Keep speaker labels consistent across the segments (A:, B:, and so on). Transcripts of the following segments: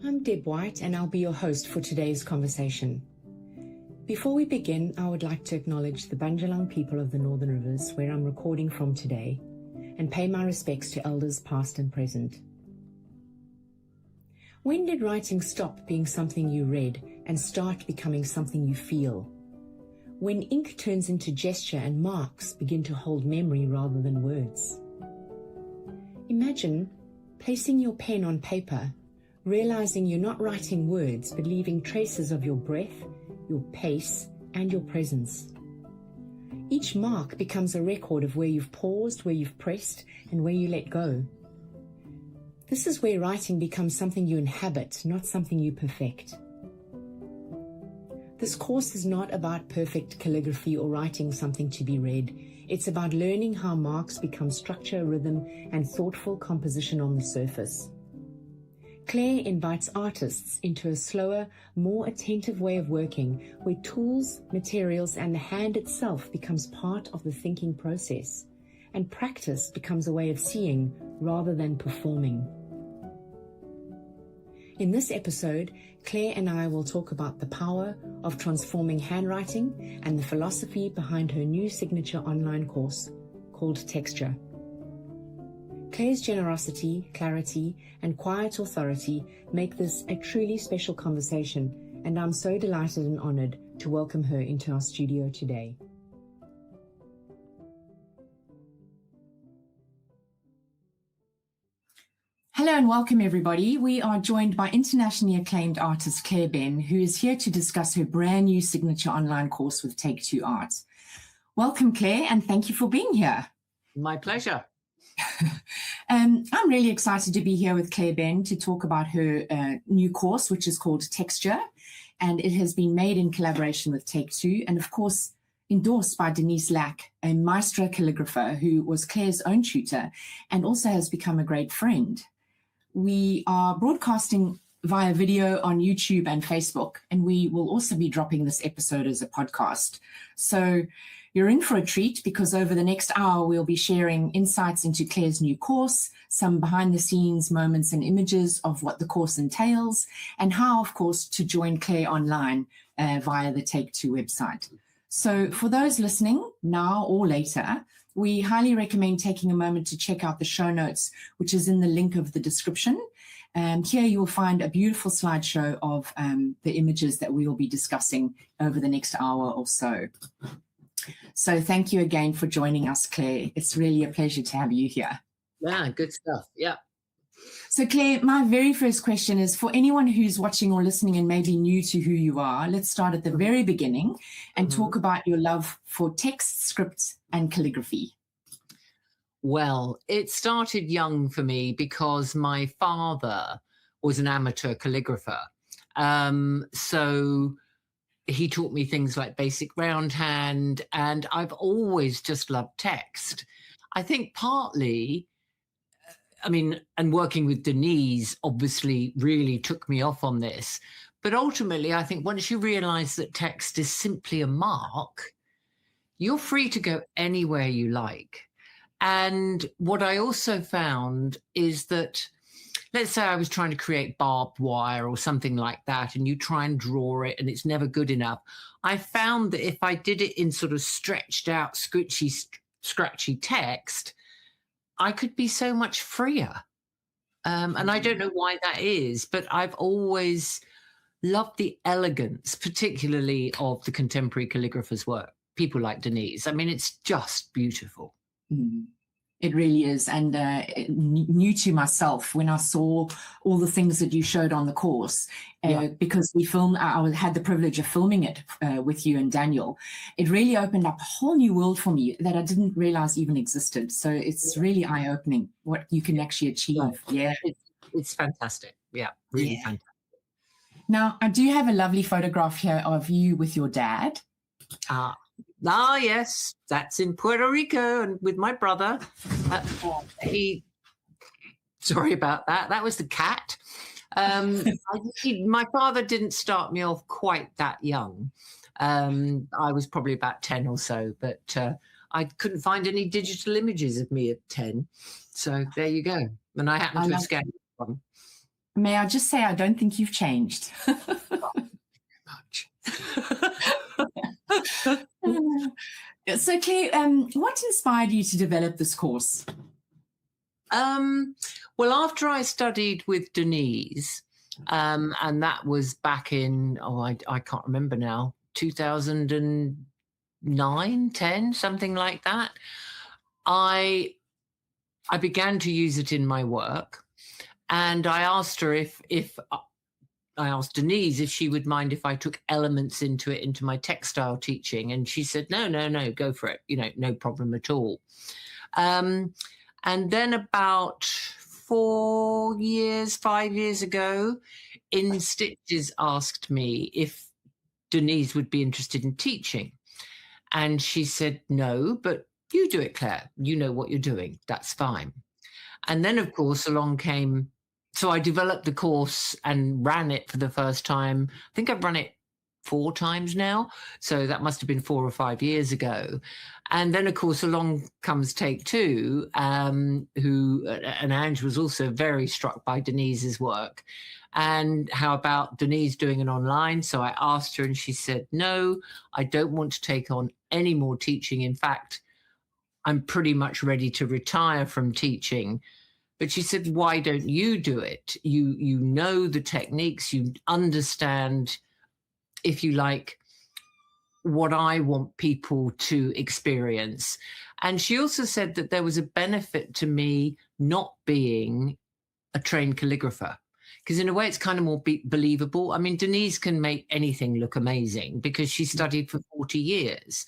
A: I'm Deb White and I'll be your host for today's conversation. Before we begin, I would like to acknowledge the Bundjalung people of the Northern Rivers, where I'm recording from today, and pay my respects to elders past and present. When did writing stop being something you read and start becoming something you feel? When ink turns into gesture and marks begin to hold memory rather than words. Imagine placing your pen on paper, realizing you're not writing words but leaving traces of your breath, your pace, and your presence. Each mark becomes a record of where you've paused, where you've pressed, and where you let go. This is where writing becomes something you inhabit, not something you perfect. This course is not about perfect calligraphy or writing something to be read. It's about learning how marks become structure, rhythm, and thoughtful composition on the surface. Claire invites artists into a slower, more attentive way of working, where tools, materials, and the hand itself becomes part of the thinking process, and practice becomes a way of seeing rather than performing. In this episode, Claire and I will talk about the power of transforming handwriting and the philosophy behind her new signature online course called Texture. Claire's generosity, clarity, and quiet authority make this a truly special conversation, and I'm so delighted and honored to welcome her into our studio today. Hello and welcome, everybody. We are joined by internationally acclaimed artist Claire Benn, who is here to discuss her brand new signature online course with Take Two Art. Welcome, Claire, and thank you for being here.
B: My pleasure.
A: I'm really excited to be here with Claire Benn to talk about her new course, which is called Texture, and it has been made in collaboration with Take Two, and of course endorsed by Denise Lack, a maestro calligrapher who was Claire's own tutor and also has become a great friend. We are broadcasting via video on YouTube and Facebook, and we will also be dropping this episode as a podcast. So you're in for a treat, because over the next hour, we'll be sharing insights into Claire's new course, some behind the scenes moments and images of what the course entails, and how, of course, to join Claire online via the Take Two website. So for those listening now or later, we highly recommend taking a moment to check out the show notes, which is in the link of the description. Here you will find a beautiful slideshow of the images that we will be discussing over the next hour or so. So thank you again for joining us, Claire. It's really a pleasure to have you here.
B: Yeah, good stuff. Yeah.
A: So Claire, my very first question is, for anyone who's watching or listening and maybe new to who you are, let's start at the very beginning and talk about your love for text, script, and calligraphy.
B: Well, it started young for me because my father was an amateur calligrapher. So he taught me things like basic roundhand, and I've always just loved text. I think partly, and working with Denise obviously really took me off on this. But ultimately, I think once you realize that text is simply a mark, you're free to go anywhere you like. And what I also found is that, let's say I was trying to create barbed wire or something like that, and you try and draw it and it's never good enough. I found that if I did it in sort of stretched out, scratchy text, I could be so much freer. And I don't know why that is, but I've always loved the elegance, particularly of the contemporary calligraphers' work, people like Denise. I mean, it's just beautiful.
A: It really is. And new to myself, when I saw all the things that you showed on the course, because I had the privilege of filming it with you and Daniel, it really opened up a whole new world for me that I didn't realize even existed. So it's really eye-opening what you can actually achieve. Yeah,
B: it's fantastic. Yeah, really fantastic.
A: Now, I do have a lovely photograph here of you with your dad.
B: Yes, that's in Puerto Rico and with my brother. Sorry about that. That was the cat. My father didn't start me off quite that young. I was probably about 10 or so, but I couldn't find any digital images of me at 10. So there you go. And I happened to have scanned one.
A: May I just say, I don't think you've changed.
B: Much.
A: So, Claire, what inspired you to develop this course?
B: Well, after I studied with Denise, and that was back in, I can't remember now, 2009, 10, something like that. I began to use it in my work, and I asked her if I asked Denise if she would mind if I took elements into my textile teaching, and she said, no, go for it. No problem at all. And then about 5 years ago, In Stitches asked me if Denise would be interested in teaching. And she said, no, but you do it, Claire. You know what you're doing. That's fine. And then, of course, along came, so I developed the course and ran it for the first time. I think I've run it 4 times now. So that must have been 4 or 5 years ago. And then, of course, along comes Take Two, and Ange was also very struck by Denise's work. And how about Denise doing an online? So I asked her, and she said, no, I don't want to take on any more teaching. In fact, I'm pretty much ready to retire from teaching. But she said, why don't you do it? You know the techniques, you understand, if you like, what I want people to experience. And she also said that there was a benefit to me not being a trained calligrapher, because in a way it's kind of more believable. I mean, Denise can make anything look amazing because she studied for 40 years.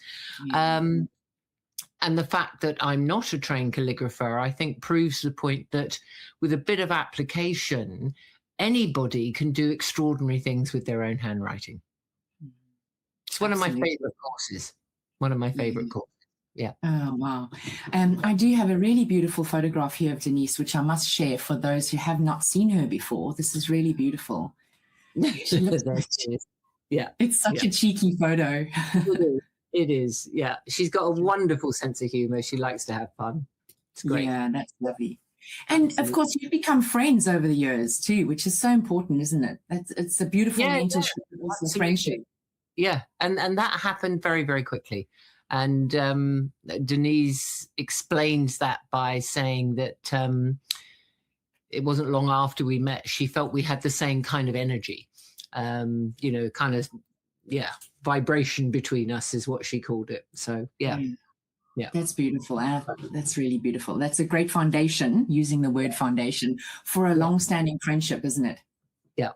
B: And the fact that I'm not a trained calligrapher, I think, proves the point that with a bit of application, anybody can do extraordinary things with their own handwriting. It's one
A: Absolutely.
B: of my favorite courses. One of my favorite courses. Yeah.
A: Oh, wow. I do have a really beautiful photograph here of Denise, which I must share for those who have not seen her before. This is really beautiful. She looks
B: yeah.
A: It's such a cheeky photo.
B: It is. Yeah. She's got a wonderful sense of humor. She likes to have fun. It's great.
A: Yeah, that's lovely. And of course, you've become friends over the years too, which is so important, isn't it? It's a beautiful mentorship, friendship.
B: Yeah, and that happened very, very quickly. And Denise explains that by saying that it wasn't long after we met, she felt we had the same kind of energy, kind of, vibration between us is what she called it. So, yeah.
A: That's beautiful. That's really beautiful. That's a great foundation, using the word foundation, for a long-standing friendship, isn't it?
B: Yeah.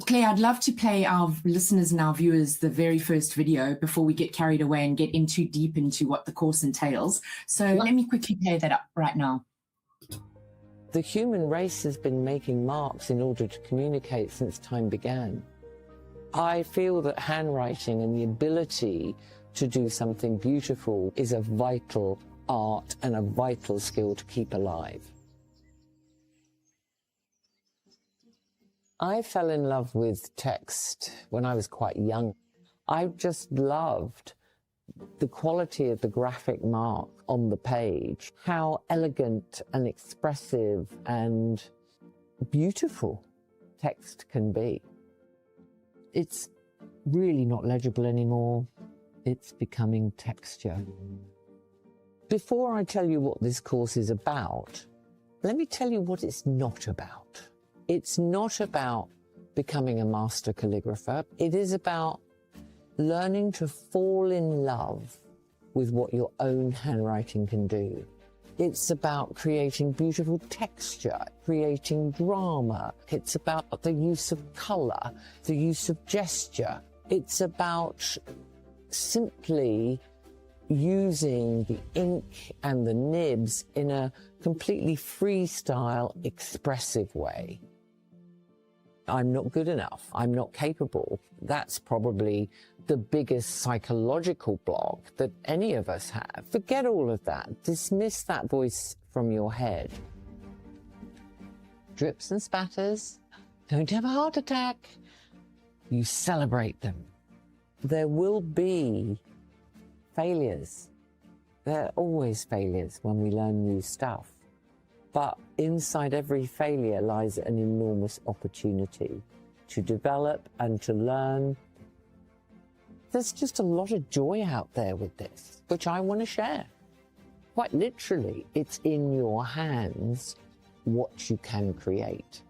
A: Claire, I'd love to play our listeners and our viewers the very first video before we get carried away and get too deep into what the course entails. So let me quickly play that up right now.
C: The human race has been making marks in order to communicate since time began. I feel that handwriting and the ability to do something beautiful is a vital art and a vital skill to keep alive. I fell in love with text when I was quite young. I just loved the quality of the graphic mark on the page, how elegant and expressive and beautiful text can be. It's really not legible anymore. It's becoming texture. Before I tell you what this course is about, let me tell you what it's not about. It's not about becoming a master calligrapher. It is about learning to fall in love with what your own handwriting can do. It's about creating beautiful texture, creating drama. It's about the use of color, the use of gesture. It's about simply using the ink and the nibs in a completely freestyle, expressive way. I'm not good enough. I'm not capable. That's probably the biggest psychological block that any of us have. Forget all of that. Dismiss that voice from your head. Drips and spatters. Don't have a heart attack. You celebrate them. There will be failures. There are always failures when we learn new stuff. But inside every failure lies an enormous opportunity to develop and to learn. There's just a lot of joy out there with this, which I want to share. Quite literally, it's in your hands what you can create.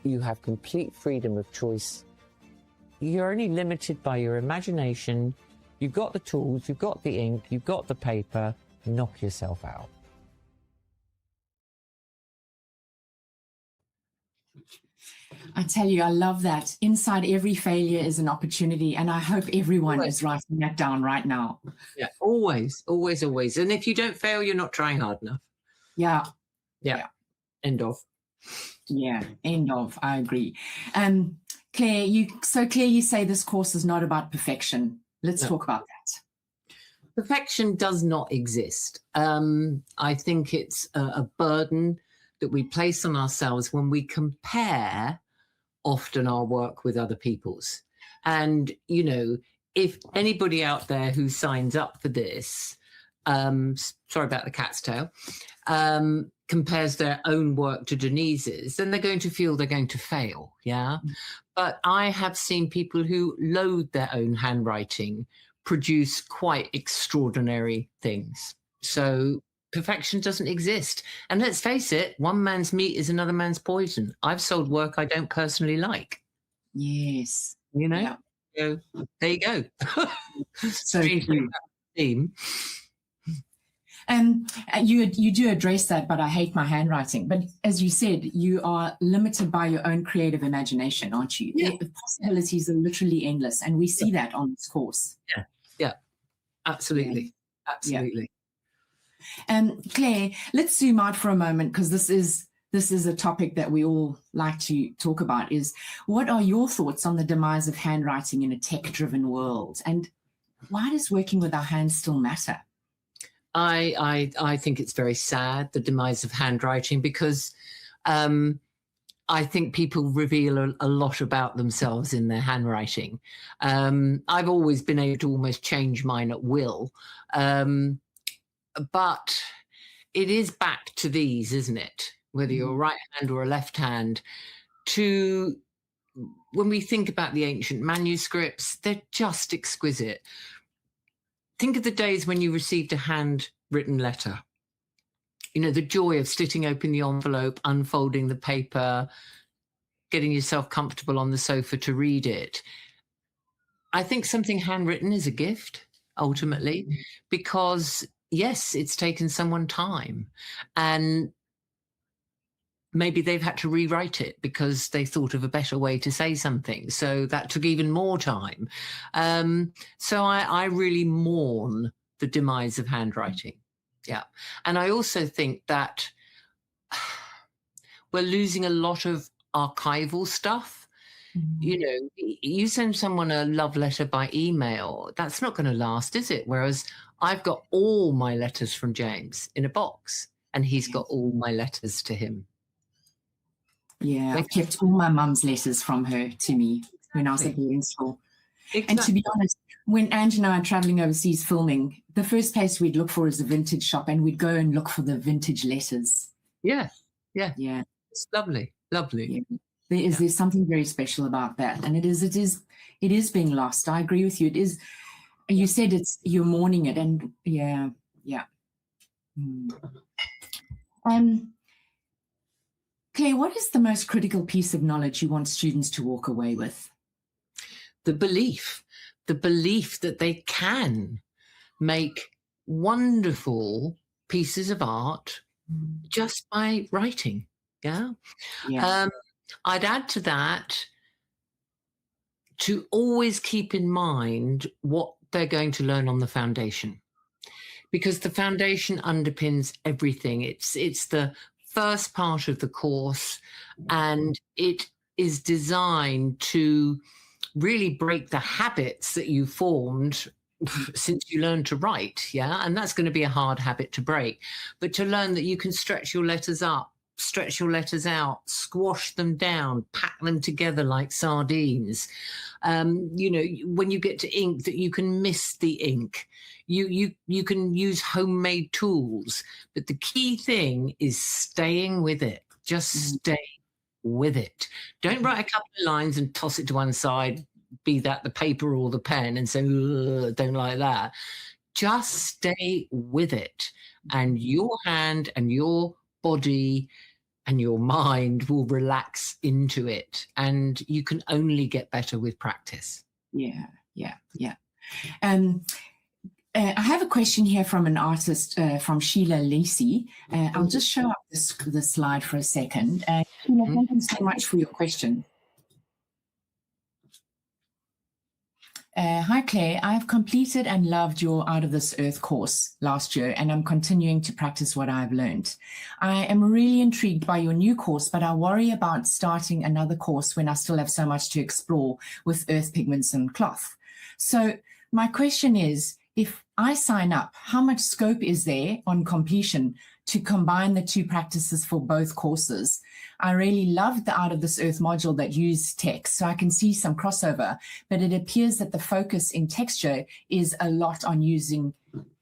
C: You have complete freedom of choice. You're only limited by your imagination. You've got the tools, you've got the ink, you've got the paper. Knock yourself out.
A: I tell you, I love that. Inside every failure is an opportunity, and I hope everyone is writing that down right now.
B: Yeah, always, always, always. And if you don't fail, you're not trying hard enough.
A: Yeah.
B: Yeah. End of.
A: Yeah, end of. I agree. Claire, you say this course is not about perfection. Let's talk about that.
B: Perfection does not exist. I think it's a burden that we place on ourselves when we compare often our work with other people's. And, you know, if anybody out there who signs up for this, sorry about the cat's tail, compares their own work to Denise's, then they're going to feel they're going to fail. Yeah. But I have seen people who loathe their own handwriting produce quite extraordinary things. So perfection doesn't exist. And let's face it, one man's meat is another man's poison. I've sold work I don't personally like.
A: Yes.
B: You know?
A: Yeah.
B: So there you go.
A: So
B: theme.
A: You do address that, but I hate my handwriting. But as you said, you are limited by your own creative imagination, aren't you?
B: Yeah.
A: The possibilities are literally endless, and we see that on this course.
B: Yeah, absolutely. Yeah. Absolutely.
A: Claire, let's zoom out for a moment, because this is a topic that we all like to talk about. Is what are your thoughts on the demise of handwriting in a tech-driven world, and why does working with our hands still matter?
B: I think it's very sad, the demise of handwriting, because I think people reveal a lot about themselves in their handwriting. I've always been able to almost change mine at will. But it is back to these, isn't it? Whether you're a right hand or a left hand, when we think about the ancient manuscripts, they're just exquisite. Think of the days when you received a handwritten letter. You know, the joy of slitting open the envelope, unfolding the paper, getting yourself comfortable on the sofa to read it. I think something handwritten is a gift, ultimately, because, yes, it's taken someone time. And maybe they've had to rewrite it because they thought of a better way to say something. So that took even more time. So I really mourn the demise of handwriting. Yeah. And I also think that we're losing a lot of archival stuff. You know, you send someone a love letter by email, that's not going to last, is it? Whereas I've got all my letters from James in a box, and he's got all my letters to him.
A: Yeah, I've kept all my mum's letters from her to me when I was at boarding school. Exactly. And to be honest, when Ange and I are traveling overseas filming, the first place we'd look for is a vintage shop, and we'd go and look for the vintage letters.
B: Yeah. It's lovely.
A: Yeah. There's something very special about that, and it is being lost. I agree with you. It is. You said you're mourning it, and yeah. Claire, what is the most critical piece of knowledge you want students to walk away with?
B: The belief that they can make wonderful pieces of art just by writing. Yeah. I'd add to that to always keep in mind what they're going to learn on the foundation, because the foundation underpins everything. It's the first part of the course, and it is designed to really break the habits that you formed since you learned to write. Yeah. And that's going to be a hard habit to break, but to learn that you can stretch your letters up stretch your letters out, squash them down, pack them together like sardines. You know, when you get to ink, that you can miss the ink. You can use homemade tools, but the key thing is staying with it. Just stay with it. Don't write a couple of lines and toss it to one side, be that the paper or the pen, and say, don't like that. Just stay with it, and your hand and your body and your mind will relax into it, and you can only get better with practice.
A: Yeah. I have a question here from an artist, from Sheila Lacey. I'll just show up the slide for a second. Sheila, thank you so much for your question. Hi, Claire. I have completed and loved your Out of This Earth course last year, and I'm continuing to practice what I've learned. I am really intrigued by your new course, but I worry about starting another course when I still have so much to explore with earth pigments and cloth. So my question is, if I sign up, how much scope is there on completion to combine the two practices for both courses? I really loved the Out of This Earth module that used text, so I can see some crossover, but it appears that the focus in texture is a lot on using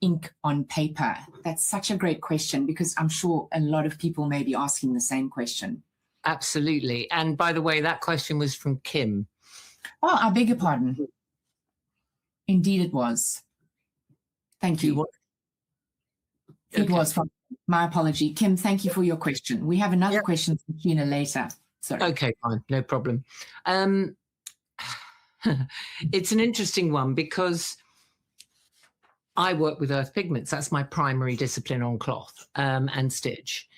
A: ink on paper. That's such a great question, because I'm sure a lot of people may be asking the same question.
B: Absolutely. And by the way, that question was from Kim.
A: Oh, I beg your pardon. Indeed it was. Thank you. It was from, my apology. Kim, thank you for your question. We have another question from Gina later. Sorry.
B: Okay, fine, no problem. It's an interesting one because I work with earth pigments. That's my primary discipline on cloth and stitch.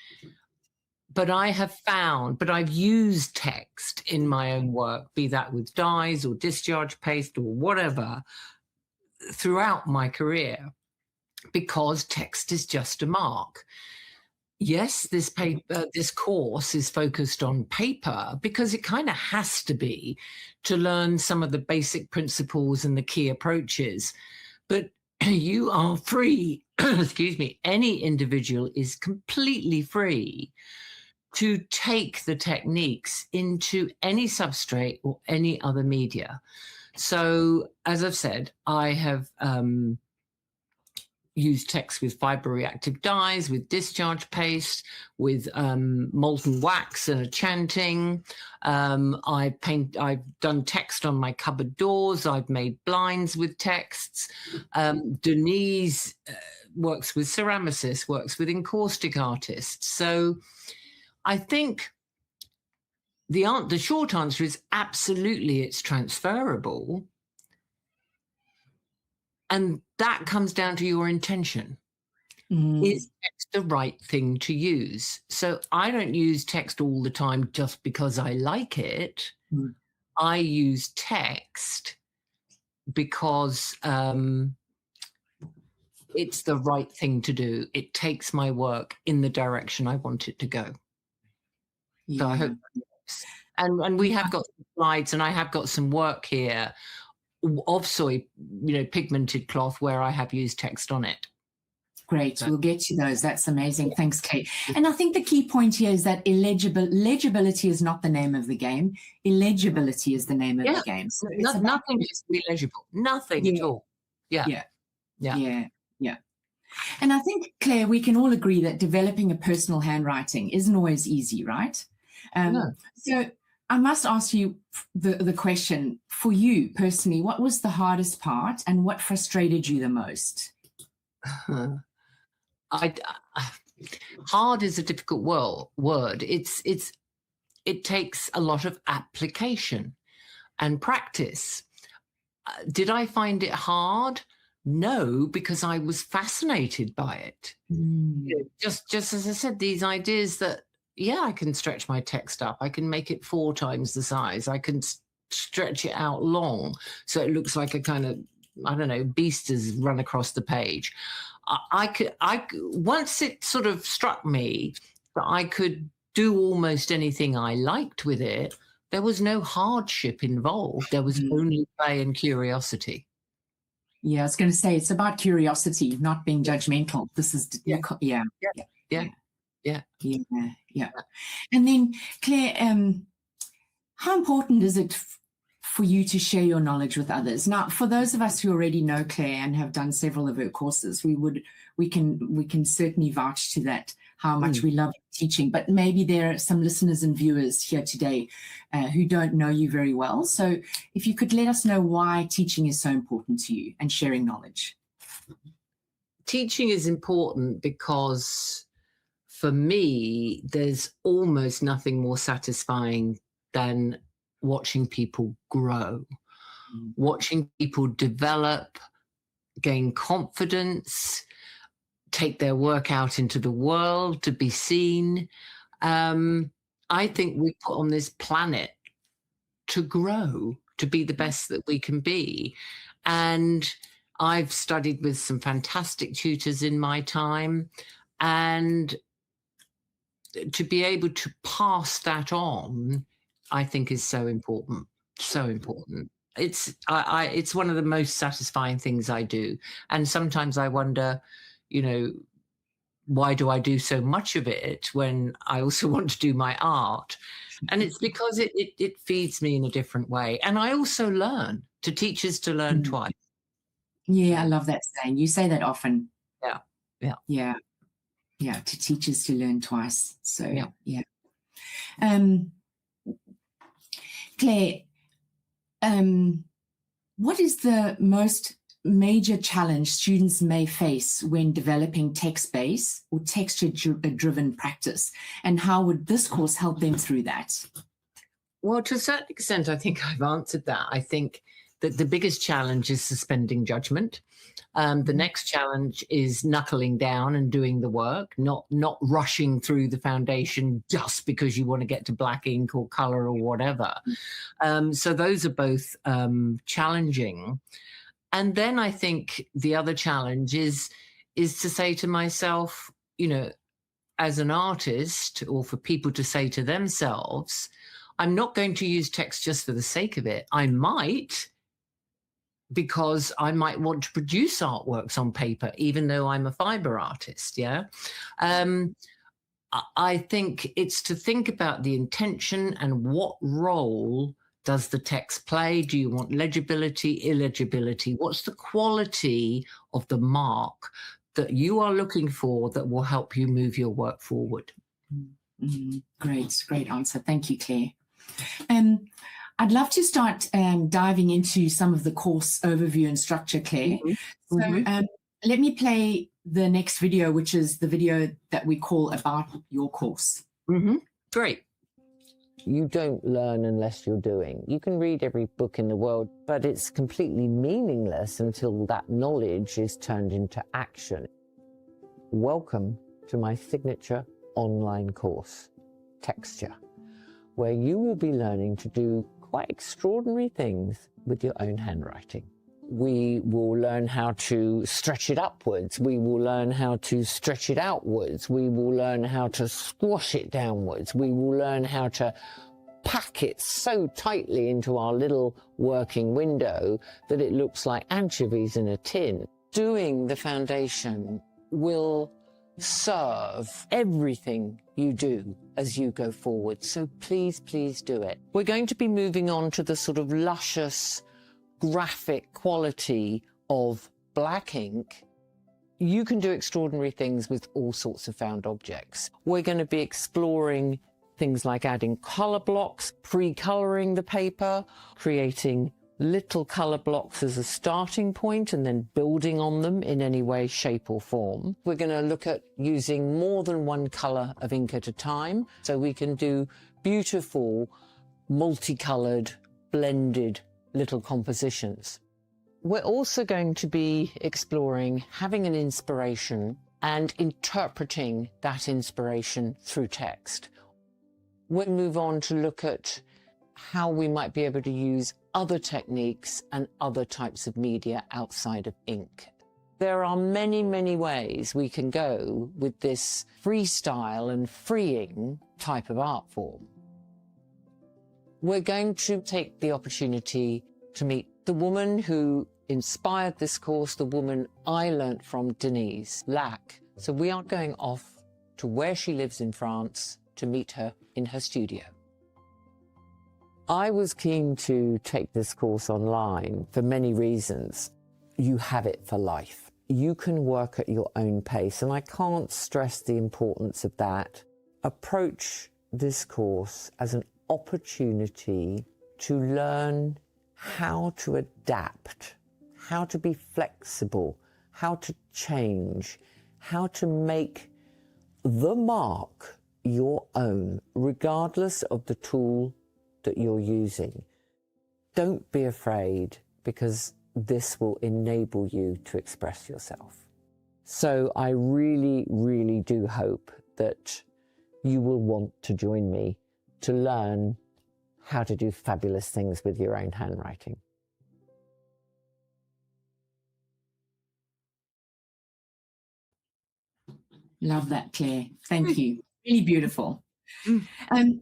B: But I've used text in my own work, be that with dyes or discharge paste or whatever, throughout my career, because text is just a mark. Yes, this course is focused on paper because it kind of has to be to learn some of the basic principles and the key approaches. But you are free, excuse me, any individual is completely free to take the techniques into any substrate or any other media. So, as I've said, I have used text with fiber reactive dyes, with discharge paste, with molten wax and a chanting. I've done text on my cupboard doors. I've made blinds with texts. Denise works with ceramicists, works with encaustic artists. So I think the short answer is absolutely it's transferable. And that comes down to your intention. Is text the right thing to use? So I don't use text all the time just because I like it. I use text because it's the right thing to do. It takes my work in the direction I want it to go. Yeah. So I hope that works. And we have got some slides, and I have got some work here of soy, pigmented cloth where I have used text on it.
A: Great. We'll get to those. That's amazing. Thanks, Kate. And I think the key point here is that legibility is not the name of the game. Illegibility is the name of the game. So
B: nothing is illegible. Nothing at all. Yeah.
A: And I think, Claire, we can all agree that developing a personal handwriting isn't always easy, right?
B: No.
A: So I must ask you the question, for you personally, what was the hardest part and what frustrated you the most?
B: Hard is a difficult word. It takes a lot of application and practice. Did I find it hard? No, because I was fascinated by it. Just as I said, these ideas that, I can stretch my text up. I can make it 4 times the size. I can stretch it out long so it looks like a kind of, I don't know, beast has run across the page. Once it sort of struck me that I could do almost anything I liked with it, there was no hardship involved. There was only play and curiosity.
A: Yeah, I was going to say, it's about curiosity, not being judgmental. This is,
B: Yeah.
A: Yeah. And then, Claire, how important is it for you to share your knowledge with others? Now, for those of us who already know Claire and have done several of her courses, we can certainly vouch to that, how much we love teaching. But maybe there are some listeners and viewers here today who don't know you very well. So if you could let us know why teaching is so important to you and sharing knowledge.
B: Teaching is important because for me, there's almost nothing more satisfying than watching people grow, watching people develop, gain confidence, take their work out into the world to be seen. I think we put on this planet to grow, to be the best that we can be. And I've studied with some fantastic tutors in my time, and to be able to pass that on, I think is so important, so important. It's one of the most satisfying things I do. And sometimes I wonder, why do I do so much of it when I also want to do my art? And it's because it feeds me in a different way. And I also learn. To teach is to learn twice.
A: Yeah, I love that saying. You say that often.
B: Yeah.
A: To teach is to learn twice. So, yeah. Claire, what is the most major challenge students may face when developing text-based or texture-driven practice? And how would this course help them through that?
B: Well, to a certain extent, I think I've answered that. I think that the biggest challenge is suspending judgment. The next challenge is knuckling down and doing the work, not rushing through the foundation just because you want to get to black ink or color or whatever. So those are both challenging. And then I think the other challenge is to say to myself, as an artist, or for people to say to themselves, I'm not going to use text just for the sake of it. I might, because I might want to produce artworks on paper, even though I'm a fiber artist. Yeah. I think it's to think about the intention and what role does the text play? Do you want legibility, illegibility? What's the quality of the mark that you are looking for that will help you move your work forward?
A: Great answer. Thank you, Claire. I'd love to start diving into some of the course overview and structure, Claire. So let me play the next video, which is the video that we call About Your Course.
B: Great.
C: You don't learn unless you're doing. You can read every book in the world, but it's completely meaningless until that knowledge is turned into action. Welcome to my signature online course, Texture, where you will be learning to do quite extraordinary things with your own handwriting. We will learn how to stretch it upwards. We will learn how to stretch it outwards. We will learn how to squash it downwards. We will learn how to pack it so tightly into our little working window that it looks like anchovies in a tin. Doing the foundation will serve everything you do as you go forward. So please do it. We're going to be moving on to the sort of luscious graphic quality of black ink. You can do extraordinary things with all sorts of found objects. We're going to be exploring things like adding color blocks, pre-coloring the paper, creating little color blocks as a starting point and then building on them in any way, shape or form. We're going to look at using more than one color of ink at a time, so we can do beautiful, multicolored, blended little compositions. We're also going to be exploring having an inspiration and interpreting that inspiration through text. We'll move on to look at how we might be able to use other techniques and other types of media outside of ink. There are many ways we can go with this freestyle and freeing type of art form. We're going to take the opportunity to meet the woman who inspired this course, the woman I learnt from, Denise Lack. So we are going off to where she lives in France to meet her in her studio. I was keen to take this course online for many reasons. You have it for life. You can work at your own pace, and I can't stress the importance of that. Approach this course as an opportunity to learn how to adapt, how to be flexible, how to change, how to make the mark your own, regardless of the tool that you're using. Don't be afraid, because this will enable you to express yourself. So I really, really do hope that you will want to join me to learn how to do fabulous things with your own handwriting.
A: Love that, Claire. Thank you. Really beautiful.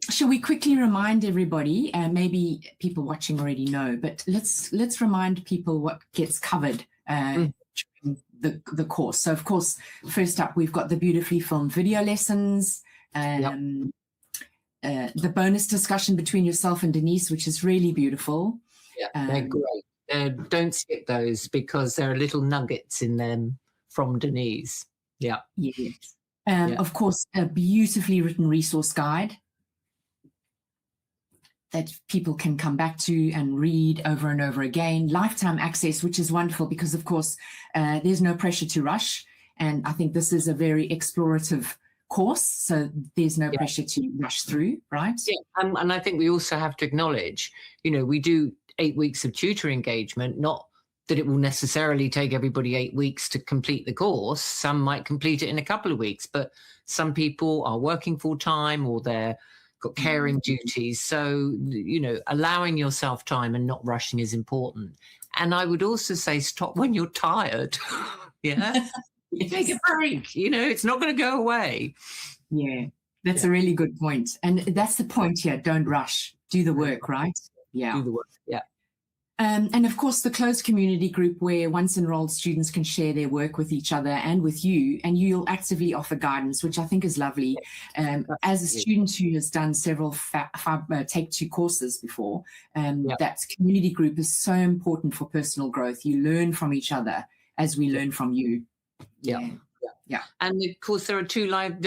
A: Shall we quickly remind everybody, maybe people watching already know, but let's remind people what gets covered during the course. So, of course, first up, we've got the beautifully filmed video lessons, the bonus discussion between yourself and Denise, which is really beautiful.
B: Yeah, they're great. Don't skip those, because there are little nuggets in them from Denise. Yeah.
A: Yes. Of course, a beautifully written resource guide that people can come back to and read over and over again. Lifetime access, which is wonderful because, of course, there's no pressure to rush. And I think this is a very explorative course, so there's no pressure to rush through, right?
B: Yeah, and I think we also have to acknowledge, we do 8 weeks of tutor engagement, not that it will necessarily take everybody 8 weeks to complete the course. Some might complete it in a couple of weeks, but some people are working full time or they've got caring duties. So, allowing yourself time and not rushing is important. And I would also say stop when you're tired. Yeah.
A: Yes.
B: Take a break. It's not going to go away.
A: Yeah, that's a really good point. And that's the point here. Don't rush. Do the work, right? Yeah.
B: Do the work. Yeah.
A: And of course, the closed community group where once enrolled students can share their work with each other and with you, and you'll actively offer guidance, which I think is lovely. As a student who has done several Take Two courses before, that community group is so important for personal growth. You learn from each other as we learn from you. Yeah.
B: And of course, there are two live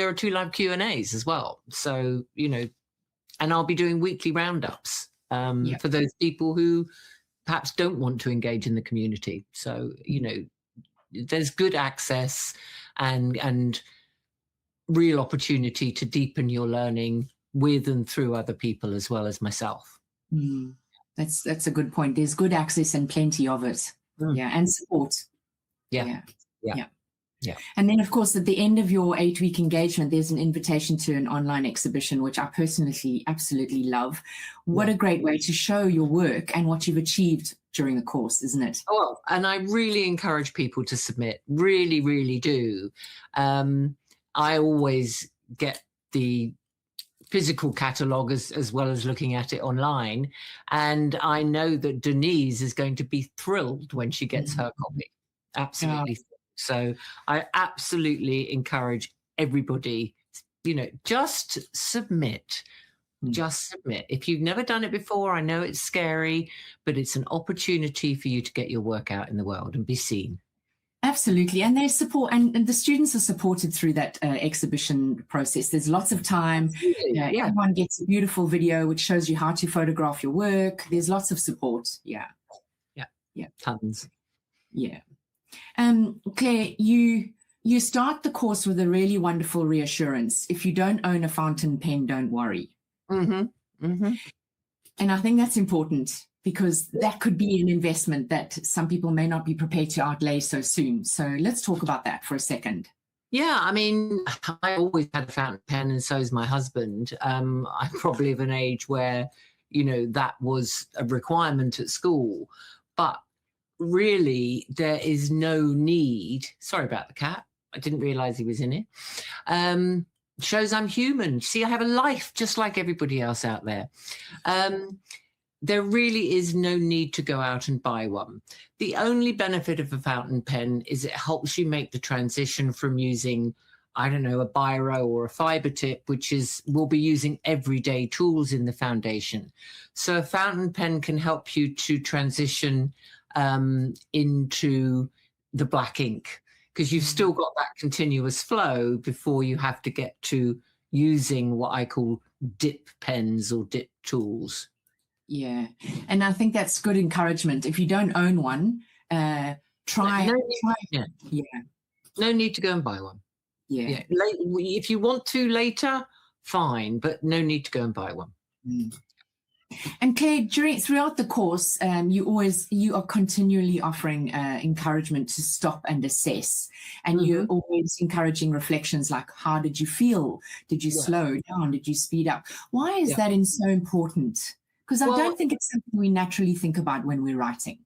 B: Q&As as well. So, and I'll be doing weekly roundups for those people who perhaps don't want to engage in the community. So, there's good access and real opportunity to deepen your learning with and through other people as well as myself.
A: That's a good point. There's good access and plenty of it. Yeah, and support. Yeah. And then, of course, at the end of your 8-week engagement, there's an invitation to an online exhibition, which I personally absolutely love. What a great way to show your work and what you've achieved during the course, isn't it?
B: Oh, and I really encourage people to submit. Really, really do. I always get the physical catalogue as well as looking at it online. And I know that Denise is going to be thrilled when she gets her copy. Absolutely. So I absolutely encourage everybody, just submit. Just submit. If you've never done it before, I know it's scary, but it's an opportunity for you to get your work out in the world and be seen.
A: Absolutely. And there's support, and the students are supported through that exhibition process. There's lots of time. Everyone gets a beautiful video which shows you how to photograph your work. There's lots of support. Yeah.
B: Tons.
A: Yeah. Claire, you start the course with a really wonderful reassurance. If you don't own a fountain pen, don't worry. And I think that's important, because that could be an investment that some people may not be prepared to outlay so soon. So let's talk about that for a second.
B: Yeah, I mean, I always had a fountain pen, and so is my husband. I'm probably of an age where, that was a requirement at school. But really, there is no need. Sorry about the cat. I didn't realize he was in it. Shows I'm human. See, I have a life just like everybody else out there. There really is no need to go out and buy one. The only benefit of a fountain pen is it helps you make the transition from using I don't know, a biro or a fiber tip, which we'll be using everyday tools in the foundation. So a fountain pen can help you to transition into the black ink, because you've still got that continuous flow before you have to get to using what I call dip pens or dip tools.
A: Yeah. And I think that's good encouragement. If you don't own one, try.
B: Yeah. No need to go and buy one.
A: Yeah.
B: If you want to later, fine, but no need to go and buy one.
A: Mm. And Claire, throughout the course, you are continually offering encouragement to stop and assess, and you're always encouraging reflections like, how did you feel? Did you slow down? Did you speed up? Why is that so important? Because I don't think it's something we naturally think about when we're writing.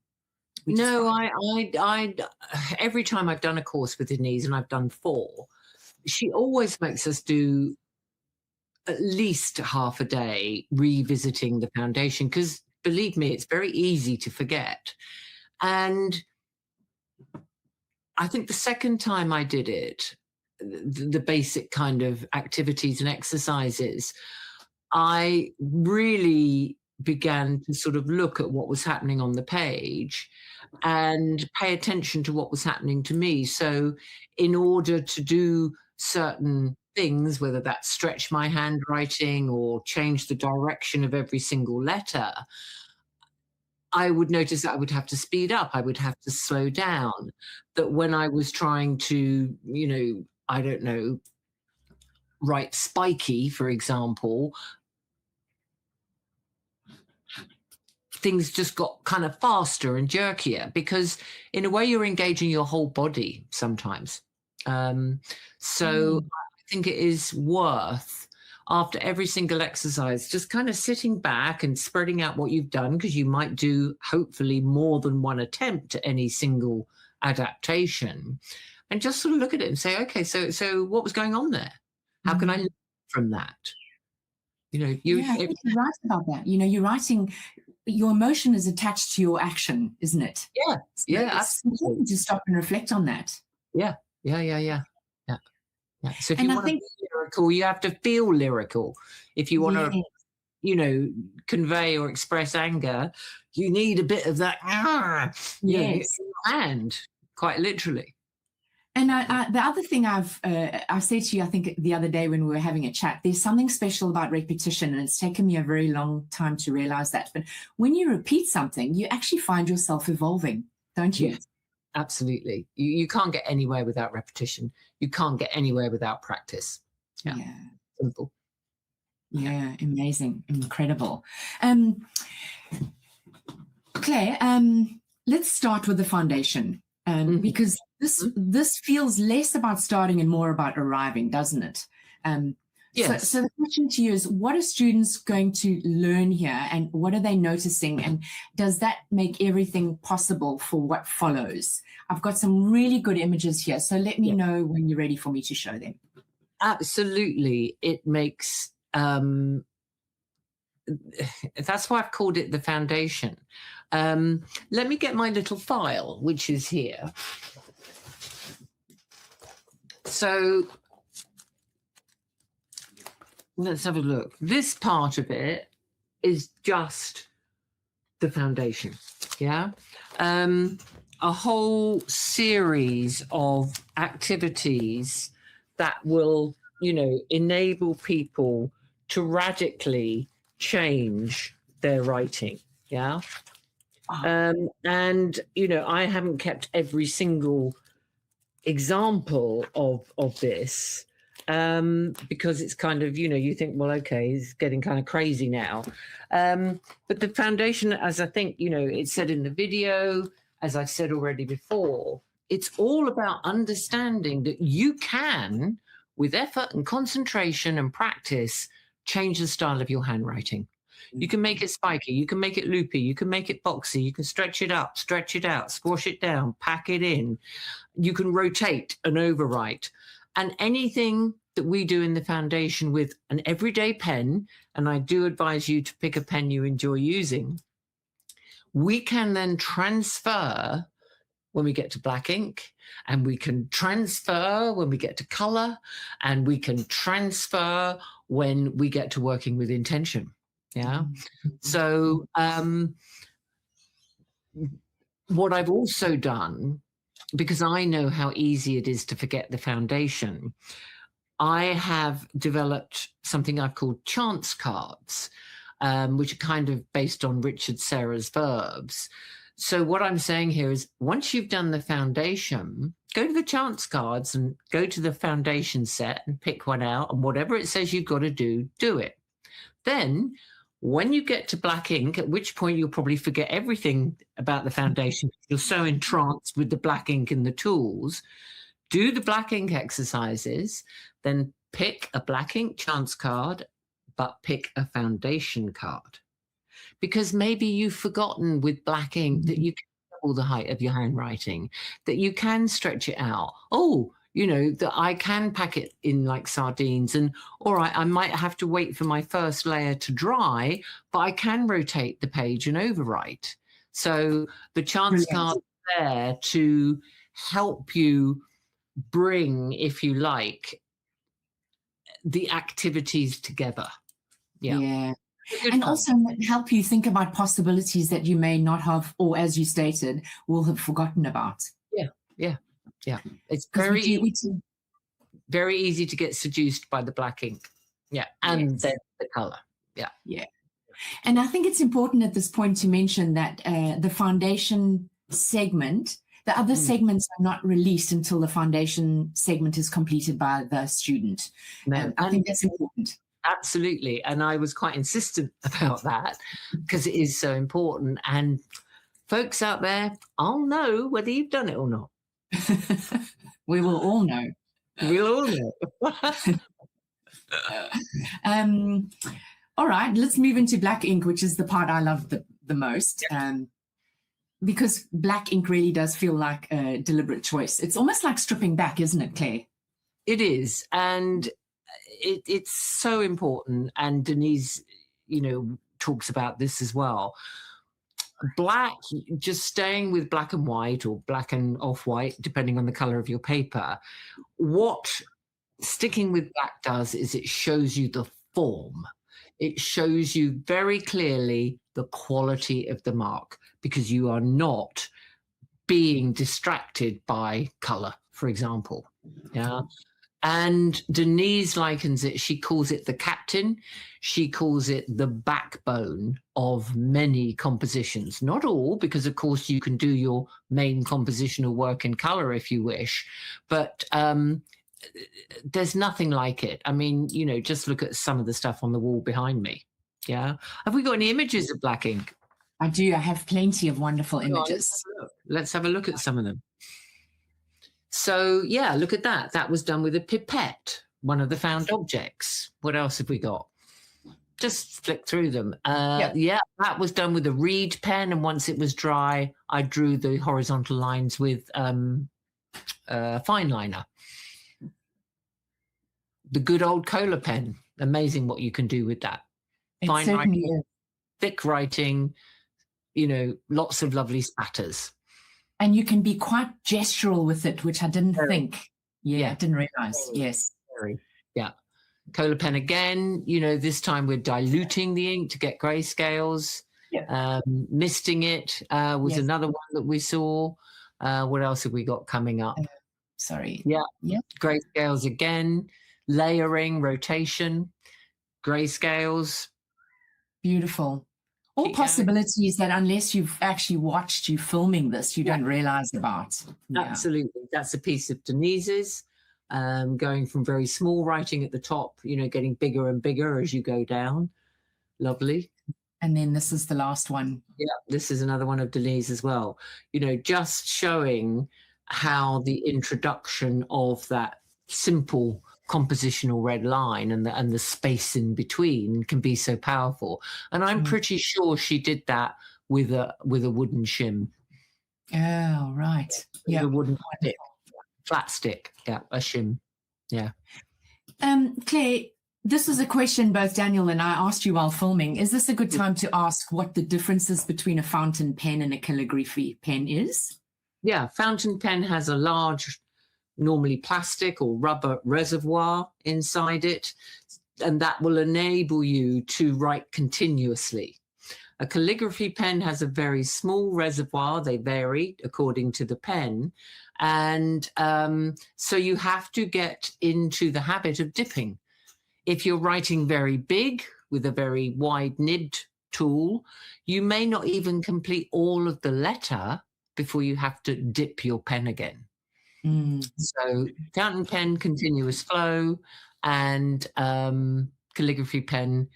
B: No, I every time I've done a course with Denise, and I've done 4, she always makes us do at least half a day revisiting the foundation, because believe me, it's very easy to forget. And I think the second time I did it, the basic kind of activities and exercises, I really began to sort of look at what was happening on the page and pay attention to what was happening to me. So in order to do certain things, whether that stretch my handwriting or change the direction of every single letter, I would notice that I would have to speed up, I would have to slow down. That when I was trying to, I don't know, write spiky, for example, things just got kind of faster and jerkier, because in a way you're engaging your whole body sometimes. So I think it is worth, after every single exercise, just kind of sitting back and spreading out what you've done, because you might do hopefully more than one attempt at any single adaptation, and just sort of look at it and say, okay, so what was going on there? How can I learn from that?
A: I think you're right about that. You're writing, your emotion is attached to your action, isn't it?
B: Yeah,
A: it's important to stop and reflect on that.
B: Yeah. So if you want to be lyrical, you have to feel lyrical. If you want to, convey or express anger, you need a bit of that in your hand, quite literally.
A: And the other thing I said to you, I think the other day when we were having a chat, there's something special about repetition, and it's taken me a very long time to realize that. But when you repeat something, you actually find yourself evolving, don't you?
B: Yes, absolutely. You can't get anywhere without repetition. You can't get anywhere without practice. Yeah. Simple.
A: Yeah, amazing, incredible. Claire, let's start with the foundation, because this feels less about starting and more about arriving, doesn't it?
B: Yes.
A: So the question to you is, what are students going to learn here, and what are they noticing, and does that make everything possible for what follows? I've got some really good images here, so let me know when you're ready for me to show them.
B: Absolutely. It makes, that's why I've called it the foundation. Let me get my little file, which is here. So let's have a look. This part of it is just the foundation. Yeah. A whole series of activities that will, enable people to radically change their writing. Yeah. And, I haven't kept every single example of this, because it's kind of, you think, well, okay, it's getting kind of crazy now. But the foundation, as I think, it said in the video, as I've said already before, it's all about understanding that you can, with effort and concentration and practice, change the style of your handwriting. You can make it spiky, you can make it loopy, you can make it boxy, you can stretch it up, stretch it out, squash it down, pack it in. You can rotate and overwrite. And anything that we do in the foundation with an everyday pen, and I do advise you to pick a pen you enjoy using, we can then transfer when we get to black ink, and we can transfer when we get to color, and we can transfer when we get to working with intention. Yeah. So what I've also done, because I know how easy it is to forget the foundation, I have developed something I've called chance cards, which are kind of based on Richard Serra's verbs. So what I'm saying here is, once you've done the foundation, go to the chance cards and go to the foundation set and pick one out, and whatever it says you've got to do, do it. Then when you get to black ink, at which point you'll probably forget everything about the foundation, you're so entranced with the black ink and the tools, do the black ink exercises, then pick a black ink chance card, but pick a foundation card. Because maybe you've forgotten with black ink that you can double the height of your handwriting, that you can stretch it out. Oh, you know, that I can pack it in like sardines, and all right, I might have to wait for my first layer to dry, but I can rotate the page and overwrite. So the chance card there to help you bring, if you like, the activities together.
A: Yeah. And also help you think about possibilities that you may not have, or as you stated, will have forgotten about.
B: Yeah. It's very easy to get seduced by the black ink. Yeah. And then the color. Yeah.
A: And I think it's important at this point to mention that the foundation segment, the other segments are not released until the foundation segment is completed by the student. I think that's important.
B: Absolutely. And I was quite insistent about that because it is so important. And folks out there, I'll know whether you've done it or not.
A: We will all know.
B: We'll all know.
A: All right, let's move into black ink, which is the part I love the most. Because black ink really does feel like a deliberate choice. It's almost like stripping back, isn't it, Claire?
B: It is. And it's so important. And Denise, talks about this as well. Black, just staying with black and white or black and off-white, depending on the color of your paper, what sticking with black does is it shows you the form. It shows you very clearly the quality of the mark, because you are not being distracted by color, for example. Yeah. And Denise likens it, she calls it the captain. She calls it the backbone of many compositions. Not all, because of course you can do your main compositional work in color if you wish, but there's nothing like it. I mean, just look at some of the stuff on the wall behind me. Yeah. Have we got any images of black ink?
A: I do. I have plenty of wonderful images.
B: Let's have a look at some of them. So, yeah, look at that. That was done with a pipette, one of the found objects. What else have we got? Just flick through them. Yeah, that was done with a reed pen. And once it was dry, I drew the horizontal lines with fine liner. The good old Cola pen. Amazing what you can do with that. Fine writing, thick writing, lots of lovely spatters.
A: And you can be quite gestural with it, which I didn't think. Yeah, I didn't realize. Yes.
B: Yeah. Cola pen again, this time we're diluting the ink to get grayscales. Yeah. Misting it was another one that we saw. What else have we got coming up? Yeah. Grayscales again, layering, rotation, grayscales.
A: Beautiful. All possibilities that unless you've actually watched you filming this, you don't realize about.
B: Yeah. Absolutely. That's a piece of Denise's, going from very small writing at the top, getting bigger and bigger as you go down. Lovely.
A: And then this is the last one.
B: Yeah, this is another one of Denise as well. Just showing how the introduction of that simple compositional red line and the space in between can be so powerful. And I'm pretty sure she did that with a wooden shim.
A: Oh, right.
B: Yeah. A wooden stick, flat stick. Yeah, a shim. Yeah.
A: Claire, this is a question both Daniel and I asked you while filming. Is this a good time to ask what the differences between a fountain pen and a calligraphy pen is?
B: Yeah, fountain pen has a large, normally plastic or rubber reservoir inside it, and that will enable you to write continuously. A calligraphy pen has a very small reservoir. They vary according to the pen. And so you have to get into the habit of dipping. If you're writing very big with a very wide nibbed tool, you may not even complete all of the letter before you have to dip your pen again. So fountain pen, continuous flow, and calligraphy pen,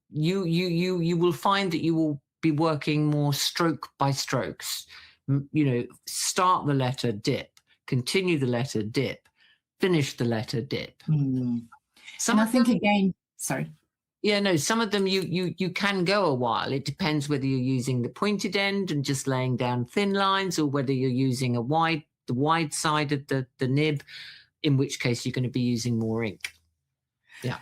B: you will find that you will be working more stroke by strokes. Start the letter, dip, continue the letter, dip, finish the letter, dip.
A: And I think again, sorry.
B: Yeah, no, some of them you can go a while. It depends whether you're using the pointed end and just laying down thin lines, or whether you're using the wide side of the nib, in which case you're going to be using more ink. Yeah.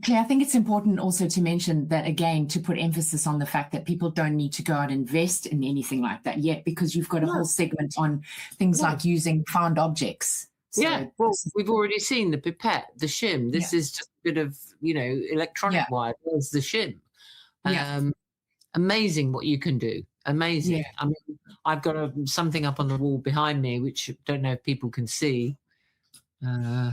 A: Claire, I think it's important also to mention that, again, to put emphasis on the fact that people don't need to go out and invest in anything like that yet, because you've got a whole segment on things like using found objects. So,
B: well, we've already seen the pipette, the shim. This is just a bit of, electronic wire. There's the shim. Amazing what you can do. Amazing. I mean, I've got something up on the wall behind me, which I don't know if people can see.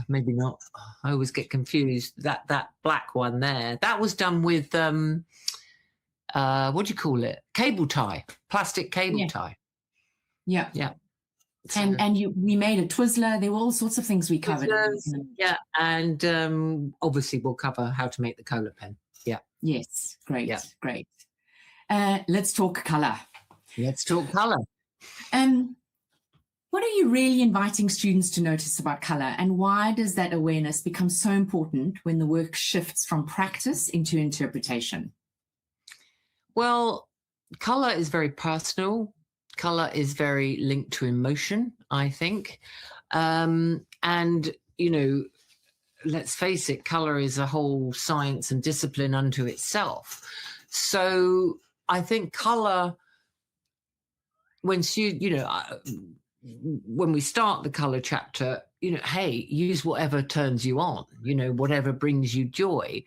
B: Maybe not. I always get confused. That black one there, that was done with what do you call it? Cable tie, plastic cable tie. Yeah. So,
A: and we made a Twizzler. There were all sorts of things we covered.
B: Yeah, and obviously we'll cover how to make the cola pen. Yeah.
A: Yes. Great. Yeah. Great. Let's talk color.
B: Let's talk color.
A: What are you really inviting students to notice about color, and why does that awareness become so important when the work shifts from practice into interpretation?
B: Well, color is very personal. Color is very linked to emotion, I think. And, let's face it, color is a whole science and discipline unto itself. So I think color, when we start the color chapter, hey, use whatever turns you on, whatever brings you joy.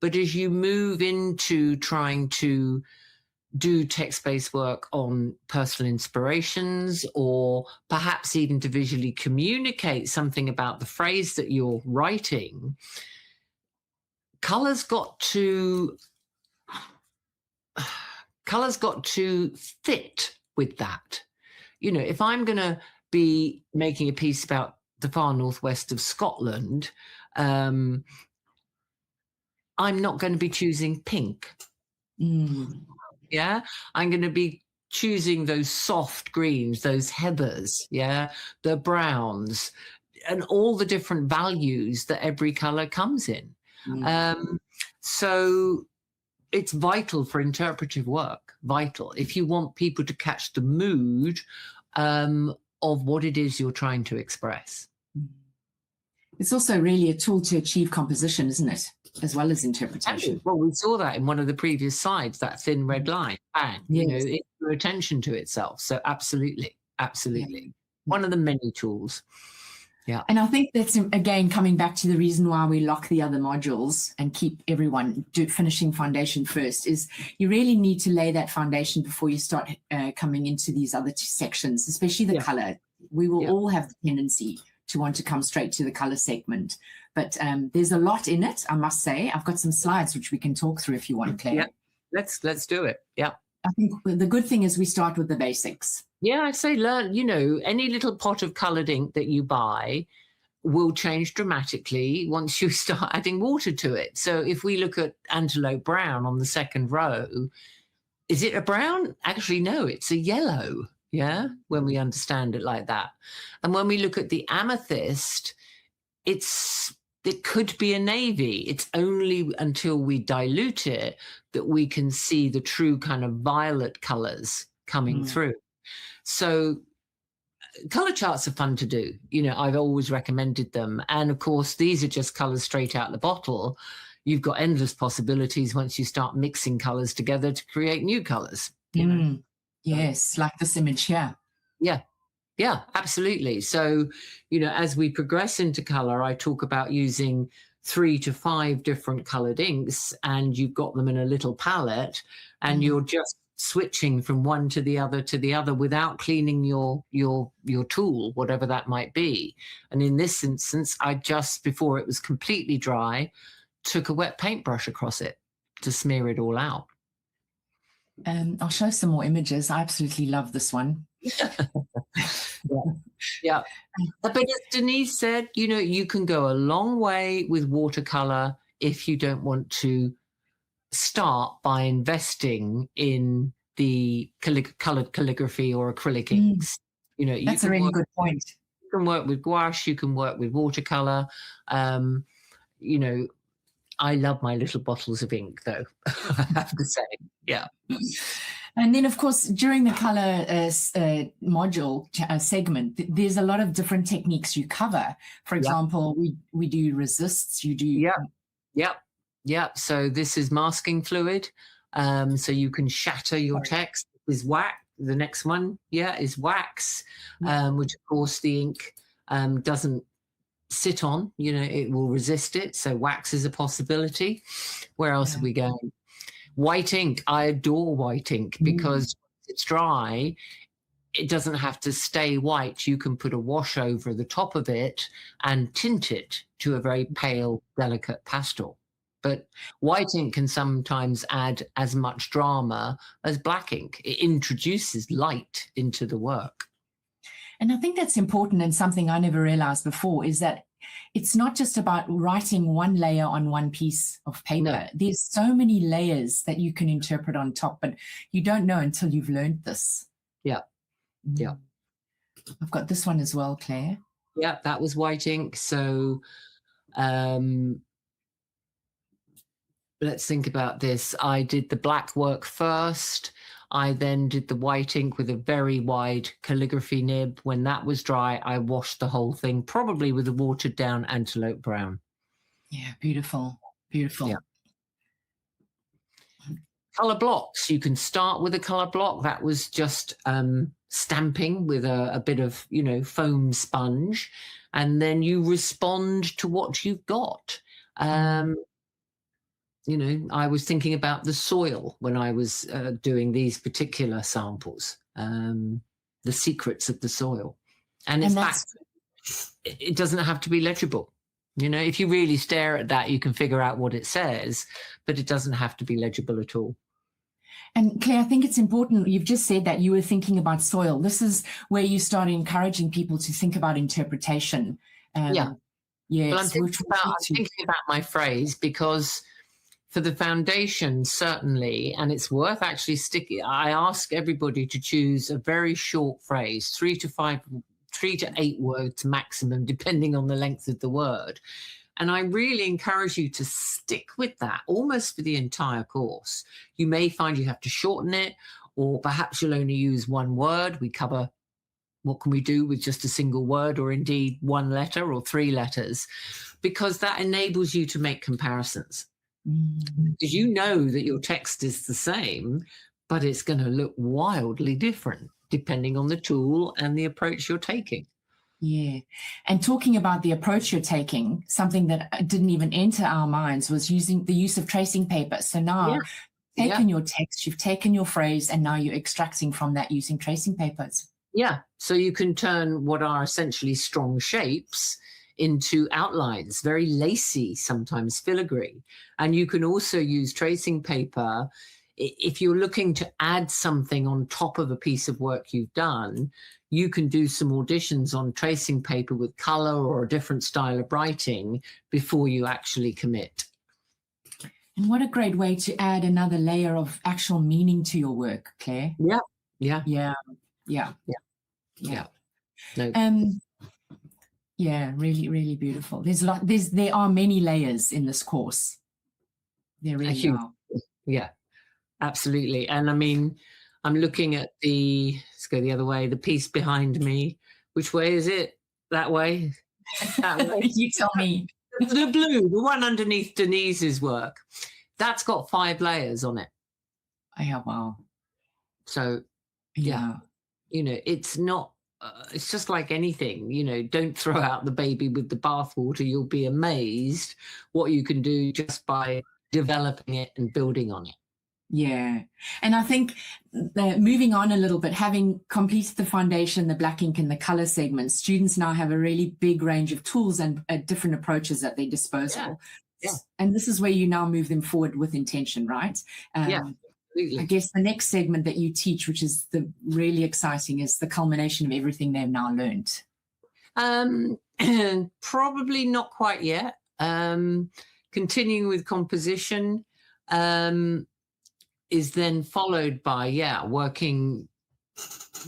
B: But as you move into trying to do text-based work on personal inspirations, or perhaps even to visually communicate something about the phrase that you're writing, color's got to fit with that. If I'm going to be making a piece about the far northwest of Scotland, I'm not going to be choosing pink. Yeah, I'm going to be choosing those soft greens, those heathers, the browns, and all the different values that every color comes in. So it's vital for interpretive work, vital. If you want people to catch the mood of what it is you're trying to express.
A: It's also really a tool to achieve composition, isn't it? As well as interpretation.
B: Well, we saw that in one of the previous slides, that thin red line. Bang, it drew attention to itself. So absolutely. One of the many tools. Yeah.
A: And I think that's, again, coming back to the reason why we lock the other modules and keep everyone finishing foundation first, is you really need to lay that foundation before you start coming into these other two sections, especially the color. We will all have the tendency to want to come straight to the color segment. But there's a lot in it, I must say. I've got some slides which we can talk through if you want, Claire.
B: Yeah, let's do it. Yeah.
A: I think the good thing is we start with the basics.
B: Yeah, I say learn, any little pot of colored ink that you buy will change dramatically once you start adding water to it. So if we look at antelope brown on the second row, is it a brown? Actually, no, it's a yellow. Yeah, when we understand it like that. And when we look at the amethyst, it could be a navy. It's only until we dilute it that we can see the true kind of violet colors coming through. So color charts are fun to do. I've always recommended them. And of course, these are just colors straight out the bottle. You've got endless possibilities once you start mixing colors together to create new colors.
A: Yes, like this image here.
B: Yeah. Yeah, absolutely. So, as we progress into color, I talk about using 3 to 5 different colored inks, and you've got them in a little palette, and you're just switching from one to the other without cleaning your tool, whatever that might be. And in this instance, I just, before it was completely dry, took a wet paintbrush across it to smear it all out.
A: I'll show some more images. I absolutely love this one.
B: Yeah. But as Denise said, you can go a long way with watercolor if you don't want to start by investing in the colored calligraphy or acrylic inks.
A: That's a really good point.
B: You can work with gouache, you can work with watercolor. I love my little bottles of ink, though, I have to say. Yeah.
A: And then, of course, during the color module segment, there's a lot of different techniques you cover. For example, we do resists. You do.
B: Yeah. So this is masking fluid. So you can shatter your text. Is wax. The next one, is wax, which of course the ink doesn't sit on. It will resist it. So wax is a possibility. Where else are we going? White ink. I adore white ink because it's dry. It doesn't have to stay white. You can put a wash over the top of it and tint it to a very pale, delicate pastel. But white ink can sometimes add as much drama as black ink. It introduces light into the work.
A: And I think that's important, and something I never realized before is that it's not just about writing one layer on one piece of paper. No. There's so many layers that you can interpret on top, but you don't know until you've learned this.
B: Yeah. Yeah.
A: I've got this one as well, Claire.
B: Yeah, that was white ink. So let's think about this. I did the black work first. I then did the white ink with a very wide calligraphy nib. When that was dry, I washed the whole thing, probably with a watered down antelope brown.
A: Yeah, beautiful, beautiful.
B: Yeah. Color blocks. You can start with a color block. That was just stamping with a bit of, foam sponge. And then you respond to what you've got. I was thinking about the soil when I was doing these particular samples, the secrets of the soil. And in fact, it doesn't have to be legible. If you really stare at that, you can figure out what it says, but it doesn't have to be legible at all.
A: And Claire, I think it's important. You've just said that you were thinking about soil. This is where you start encouraging people to think about interpretation.
B: Yes, well, I'm thinking about my phrase because for the foundation, certainly, and it's worth actually sticking. I ask everybody to choose a very short phrase, 3 to 8 words maximum, depending on the length of the word. And I really encourage you to stick with that almost for the entire course. You may find you have to shorten it, or perhaps you'll only use one word. We cover what can we do with just a single word, or indeed one letter or 3 letters, because that enables you to make comparisons. Because you know that your text is the same, but it's going to look wildly different depending on the tool and the approach you're taking.
A: Yeah. And talking about the approach you're taking, something that didn't even enter our minds was the use of tracing paper. So now you've taken your text, you've taken your phrase, and now you're extracting from that using tracing papers.
B: Yeah. So you can turn what are essentially strong shapes into outlines, very lacy, sometimes filigree. And you can also use tracing paper if you're looking to add something on top of a piece of work you've done. You can do some auditions on tracing paper with color or a different style of writing before you actually commit.
A: And what a great way to add another layer of actual meaning to your work, Claire.
B: Yeah.
A: No. Yeah, really, really beautiful. There are many layers in this course. There really are.
B: Yeah, absolutely. And I mean, I'm looking at let's go the other way, the piece behind me. Which way is it? That way? That way.
A: You tell me.
B: The blue, the one underneath Denise's work, that's got 5 layers on it.
A: Oh, yeah, wow.
B: So, yeah. It's not it's just like anything, don't throw out the baby with the bathwater. You'll be amazed what you can do just by developing it and building on it.
A: Yeah. And I think moving on a little bit, having completed the foundation, the black ink and the color segments, students now have a really big range of tools and different approaches at their disposal.
B: Yeah.
A: And this is where you now move them forward with intention, right?
B: Yeah.
A: I guess the next segment that you teach, which is the really exciting, is the culmination of everything they've now learned.
B: Probably not quite yet. Continuing with composition is then followed by, working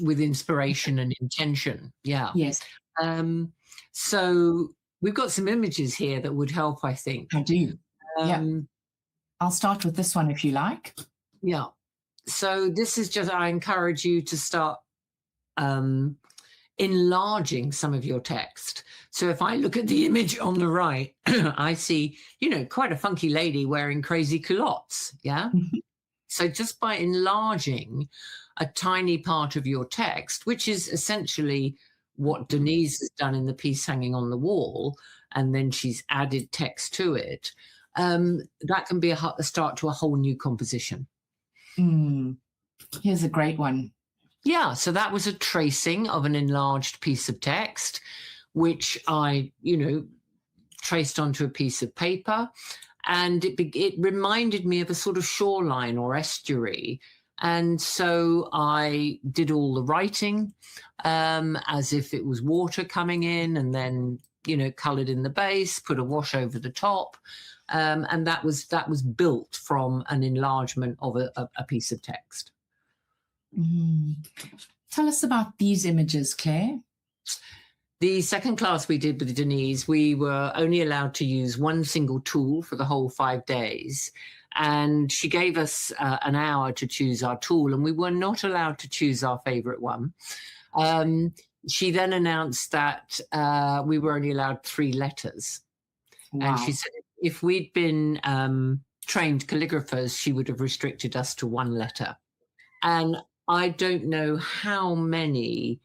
B: with inspiration and intention. Yeah.
A: Yes.
B: So we've got some images here that would help, I think.
A: I do. I'll start with this one if you like.
B: Yeah. So this is just, I encourage you to start enlarging some of your text. So if I look at the image on the right, I see, quite a funky lady wearing crazy culottes. Yeah. So just by enlarging a tiny part of your text, which is essentially what Denise has done in the piece hanging on the wall, and then she's added text to it, that can be a start to a whole new composition.
A: Here's a great one.
B: Yeah, so that was a tracing of an enlarged piece of text, which I, traced onto a piece of paper. And it reminded me of a sort of shoreline or estuary. And so I did all the writing as if it was water coming in, and then, colored in the base, put a wash over the top. And that was built from an enlargement of a piece of text.
A: Tell us about these images, Claire.
B: The second class we did with Denise, we were only allowed to use one single tool for the whole 5 days. And she gave us an hour to choose our tool, and we were not allowed to choose our favorite one. She then announced that we were only allowed 3 letters. Wow. And she said if we'd been trained calligraphers, she would have restricted us to 1 letter. And I don't know how many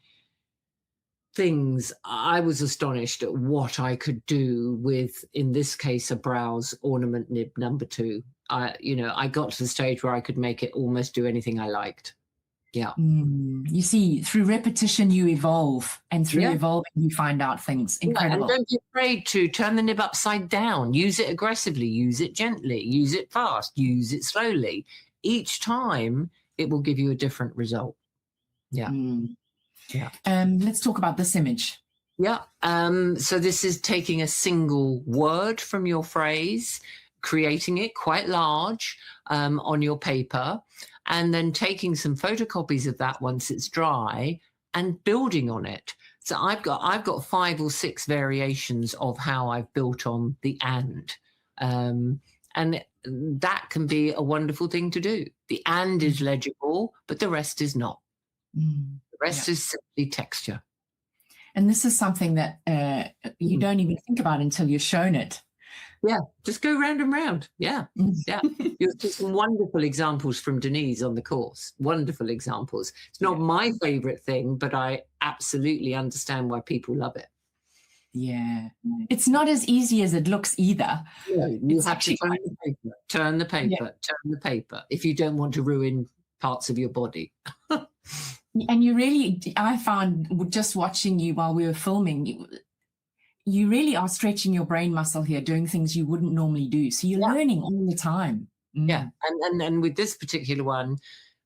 B: things I was astonished at what I could do with, in this case, a browse ornament nib number 2. I got to the stage where I could make it almost do anything I liked. Yeah.
A: You see, through repetition, you evolve, and through evolving, you find out things. Incredible.
B: And don't be afraid to turn the nib upside down. Use it aggressively, use it gently, use it fast, use it slowly. Each time, it will give you a different result. Yeah. Yeah.
A: Let's talk about this image.
B: Yeah. So this is taking a single word from your phrase, creating it quite large on your paper, and then taking some photocopies of that once it's dry and building on it. So I've got 5 or 6 variations of how I've built on the and that can be a wonderful thing to do. The and is legible, but the rest is not. The rest is simply texture.
A: And this is something that you don't even think about until you're shown it.
B: Yeah, just go round and round. Yeah, yeah. You'll see some wonderful examples from Denise on the course. Wonderful examples. It's not my favorite thing, but I absolutely understand why people love it.
A: Yeah. It's not as easy as it looks either.
B: Yeah, you have to turn the paper if you don't want to ruin parts of your body.
A: And I found just watching you while we were filming, you really are stretching your brain muscle here, doing things you wouldn't normally do. So you're learning all the time.
B: Yeah. And with this particular one,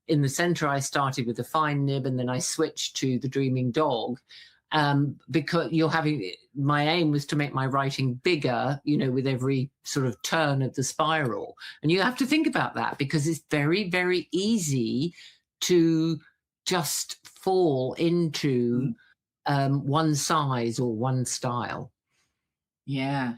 B: in the center, I started with a fine nib, and then I switched to the Dreaming Dog. Because my aim was to make my writing bigger, with every sort of turn of the spiral. And you have to think about that, because it's very, very easy to just fall into one size or one style.
A: Yeah.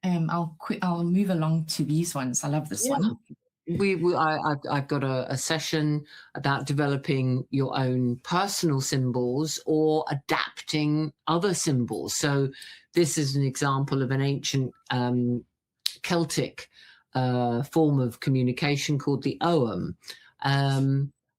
A: I'll move along to these ones. I love this one.
B: I've got a session about developing your own personal symbols or adapting other symbols. So this is an example of an ancient Celtic form of communication called the ogham.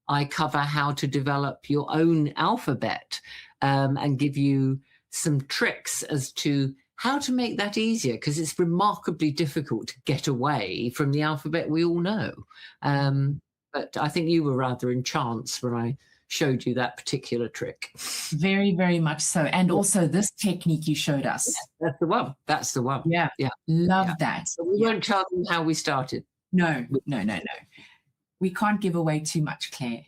B: I cover how to develop your own alphabet, and give you some tricks as to how to make that easier, because it's remarkably difficult to get away from the alphabet we all know. But I think you were rather entranced when I showed you that particular trick.
A: Very, very much so. And also this technique you showed us.
B: Yeah, that's the one. That's the one.
A: Yeah.
B: Yeah.
A: Love that.
B: But we won't tell them how we started.
A: No. We can't give away too much, Claire.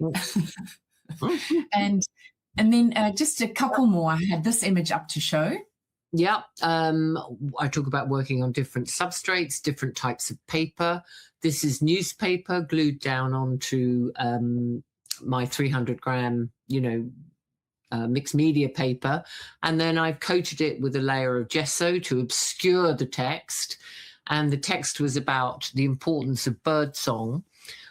A: and then just a couple more. I had this image up to show.
B: Yeah. I talk about working on different substrates, different types of paper. This is newspaper glued down onto my 300 gram, mixed media paper. And then I've coated it with a layer of gesso to obscure the text. And the text was about the importance of birdsong.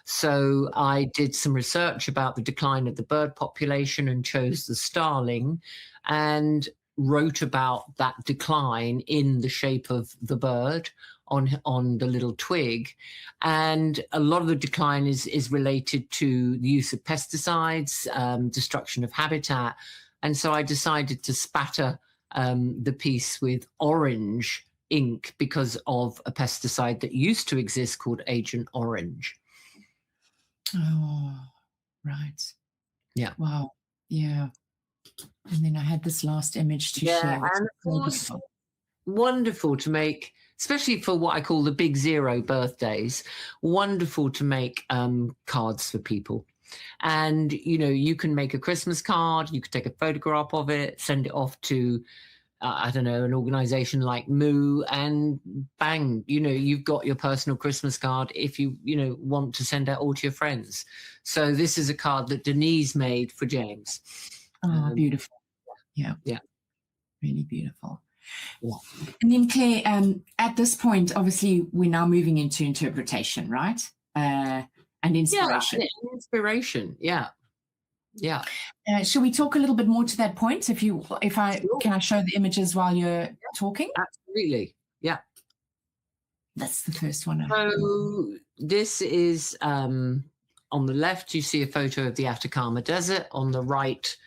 B: So I did some research about the decline of the bird population and chose the starling and wrote about that decline in the shape of the bird on the little twig. And a lot of the decline is related to the use of pesticides, destruction of habitat. And so I decided to spatter the piece with orange ink because of a pesticide that used to exist called Agent Orange.
A: Oh, right.
B: Yeah.
A: Wow. Yeah. And then I had this last image to share.
B: And of course, wonderful to make, especially for what I call the big zero birthdays, wonderful to make cards for people. And, you can make a Christmas card, you could take a photograph of it, send it off to, I don't know, an organization like Moo, and bang, you've got your personal Christmas card if you, want to send out all to your friends. So this is a card that Denise made for James.
A: Oh, beautiful. Yeah.
B: Yeah.
A: Really beautiful.
B: Yeah.
A: And then Claire, at this point, obviously we're now moving into interpretation, right? And inspiration.
B: Yeah, inspiration. Yeah. Yeah.
A: Shall we talk a little bit more to that point? Can I show the images while you're talking?
B: Absolutely. Yeah.
A: That's the first one.
B: So this is on the left, you see a photo of the Atacama Desert. On the right,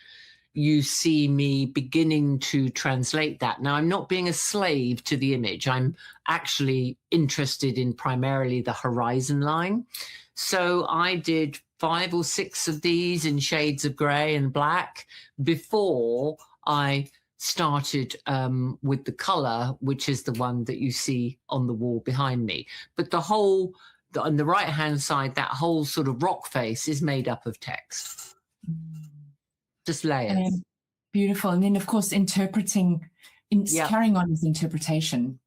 B: you see me beginning to translate that. Now, I'm not being a slave to the image. I'm actually interested in primarily the horizon line. So I did 5 or 6 of these in shades of gray and black before I started with the color, which is the one that you see on the wall behind me. But on the right-hand side, that whole sort of rock face is made up of text. Just layers.
A: Beautiful. And then, of course, carrying on with interpretation.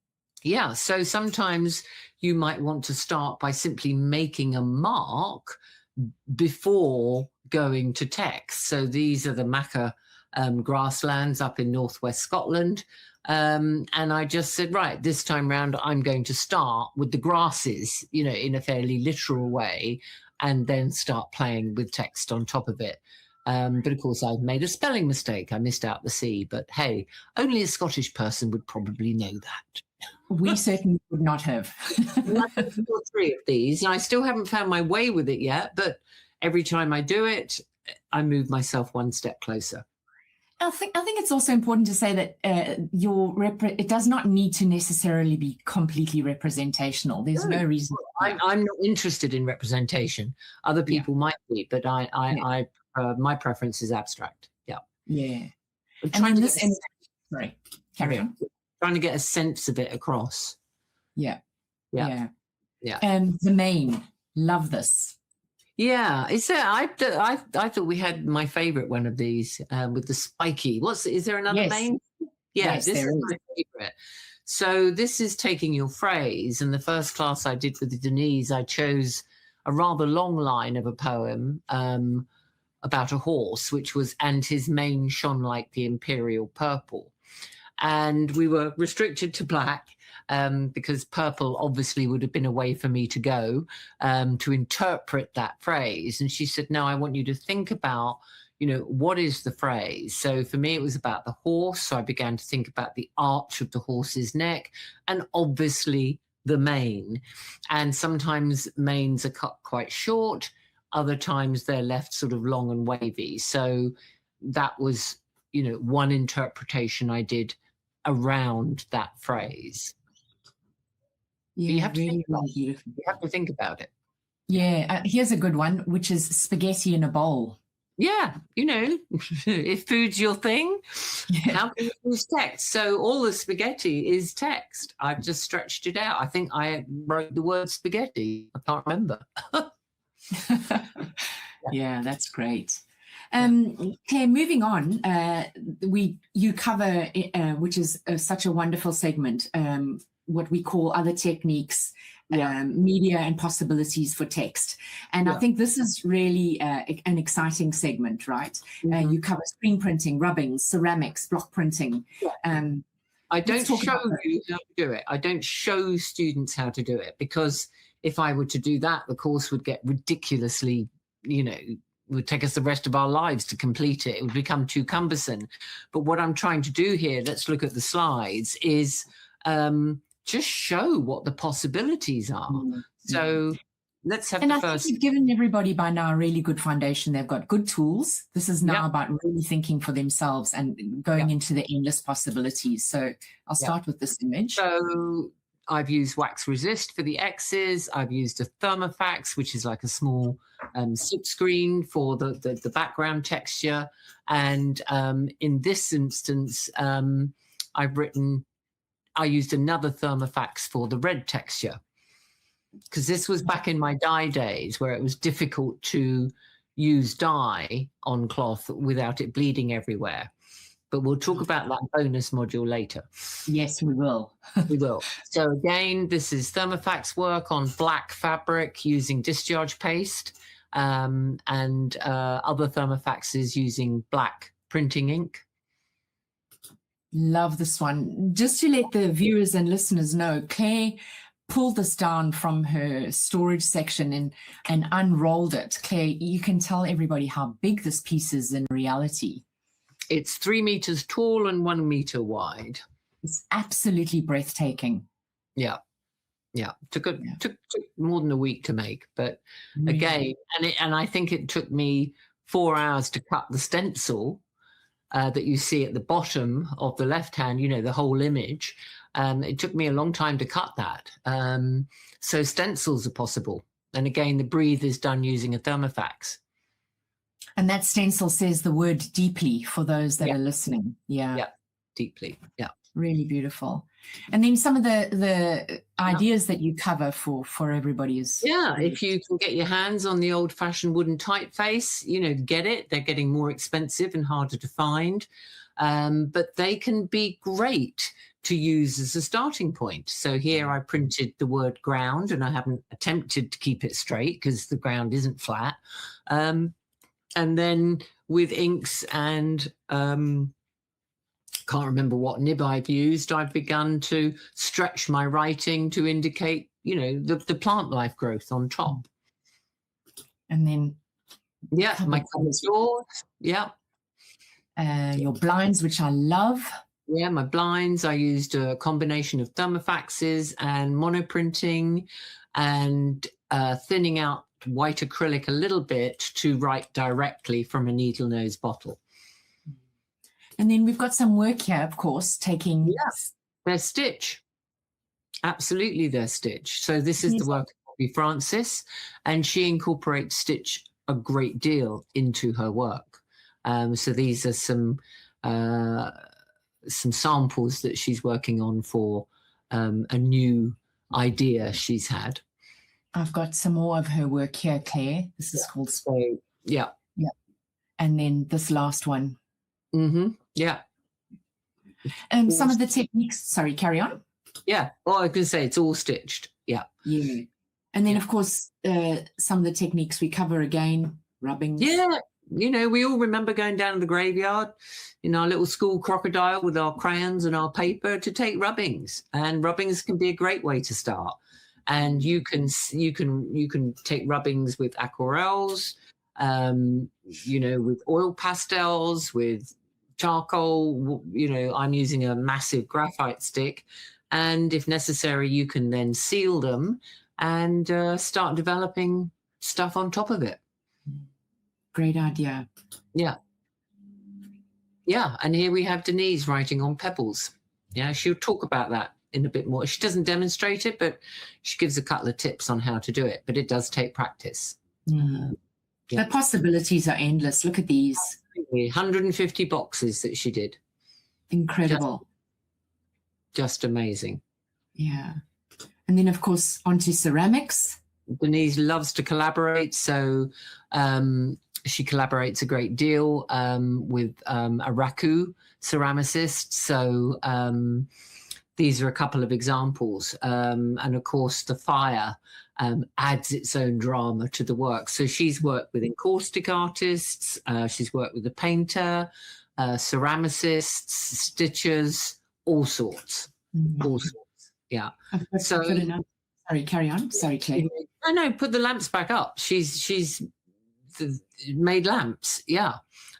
B: Yeah. So sometimes you might want to start by simply making a mark before going to text. So these are the Maca grasslands up in northwest Scotland. And I just said, right, this time round, I'm going to start with the grasses, in a fairly literal way, and then start playing with text on top of it. But of course, I've made a spelling mistake. I missed out the C, but hey, only a Scottish person would probably know that.
A: We certainly would not have.
B: I've got 2 or 3 of these, and I still haven't found my way with it yet, but every time I do it, I move myself one step closer.
A: I think it's also important to say that it does not need to necessarily be completely representational. There's no reason.
B: I'm not interested in representation. Other people might be, but my preference is abstract. Yeah.
A: Yeah. Sorry, carry on.
B: Trying to get a sense of it across.
A: Yeah.
B: Yeah.
A: And the main, love this.
B: Yeah, I thought we had my favorite one of these with the spiky. Is there another main? Yeah,
A: yes,
B: this is my favorite. So this is taking your phrase, and the first class I did with Denise, I chose a rather long line of a poem about a horse, which was, and his mane shone like the imperial purple. And we were restricted to black because purple obviously would have been a way for me to go to interpret that phrase. And she said, no, I want you to think about, what is the phrase? So for me, it was about the horse. So I began to think about the arch of the horse's neck and obviously the mane. And sometimes manes are cut quite short. Other times they're left sort of long and wavy. So that was, one interpretation I did around that phrase.
A: Yeah,
B: you have to
A: really,
B: think about
A: really
B: it.
A: beautiful.
B: You have to think about it.
A: Yeah, here's a good one, which is spaghetti in a bowl.
B: Yeah, if food's your thing, how can you use text? So all the spaghetti is text. I've just stretched it out. I think I wrote the word spaghetti. I can't remember.
A: Yeah, that's great. Claire, moving on, you cover, which is such a wonderful segment, what we call other techniques, media and possibilities for text. And I think this is really an exciting segment, right?
B: Mm-hmm.
A: You cover screen printing, rubbing, ceramics, block printing.
B: I don't show you how to do it. I don't show students how to do it, because if I were to do that, the course would get ridiculously, would take us the rest of our lives to complete it. It would become too cumbersome. But what I'm trying to do here, let's look at the slides, is just show what the possibilities are. Mm-hmm. So let's have the first.
A: I think you've given everybody by now a really good foundation. They've got good tools. This is now about really thinking for themselves and going into the endless possibilities. So I'll start with this image.
B: So I've used wax resist for the X's. I've used a thermofax, which is like a small slip screen for the background texture. And in this instance, I used another thermofax for the red texture, because this was back in my dye days where it was difficult to use dye on cloth without it bleeding everywhere. But we'll talk about that bonus module later.
A: Yes, we will.
B: We will. So again, this is thermofax work on black fabric using discharge paste, and other thermofaxes using black printing ink.
A: Love this one. Just to let the viewers and listeners know, Claire pulled this down from her storage section and unrolled it. Claire, you can tell everybody how big this piece is in reality.
B: It's 3 meters tall and 1 meter wide.
A: It's absolutely breathtaking.
B: Yeah. Took more than a week to make, but again, and I think it took me 4 hours to cut the stencil that you see at the bottom of the left hand, the whole image. It took me a long time to cut that. So stencils are possible. And again, the breathe is done using a thermofax.
A: And that stencil says the word deeply for those that are listening.
B: Yeah, deeply. Yeah.
A: Really beautiful. And then some of the ideas that you cover for everybody is...
B: Yeah, if you can get your hands on the old-fashioned wooden typeface, get it. They're getting more expensive and harder to find. But they can be great to use as a starting point. So here I printed the word ground, and I haven't attempted to keep it straight because the ground isn't flat. And then with inks and can't remember what nib I've used, I've begun to stretch my writing to indicate, the plant life growth on top.
A: And then
B: my cupboard doors.
A: Your blinds, which I love.
B: Yeah, my blinds. I used a combination of thermofaxes and monoprinting and thinning out white acrylic a little bit to write directly from a needle nose bottle.
A: And then we've got some work here, of course, taking...
B: Yes, their stitch. Absolutely their stitch. So this is the work of Bobby Francis, and she incorporates stitch a great deal into her work. So these are some samples that she's working on for a new idea she's had.
A: I've got some more of her work here, Claire. This is called...
B: Yeah.
A: And then this last one.
B: Mm-hmm. Yeah.
A: Some of the techniques... Sorry, carry on.
B: Yeah. Well, I was going to say it's all stitched. Yeah.
A: Yeah. And then, of course, some of the techniques we cover again, rubbing.
B: Yeah. We all remember going down to the graveyard in our little school crocodile with our crayons and our paper to take rubbings. And rubbings can be a great way to start. And you can take rubbings with aquarelles, with oil pastels, with charcoal. I'm using a massive graphite stick, and if necessary, you can then seal them and start developing stuff on top of it.
A: Great idea.
B: Yeah. Yeah. And here we have Denise writing on pebbles. Yeah. She'll talk about that in a bit more. She doesn't demonstrate it, but she gives a couple of tips on how to do it. But it does take practice.
A: The possibilities are endless. Look at these.
B: 150 boxes that she did.
A: Incredible.
B: Just amazing.
A: Yeah. And then, of course, onto ceramics.
B: Denise loves to collaborate, so she collaborates a great deal with a Raku ceramicist. So these are a couple of examples. And of course, the fire adds its own drama to the work. So she's worked with encaustic artists, she's worked with a painter, ceramicists, stitchers, all sorts. All sorts. Yeah. So
A: sorry, carry on. Sorry, Claire.
B: No, put the lamps back up. She's made lamps. Yeah.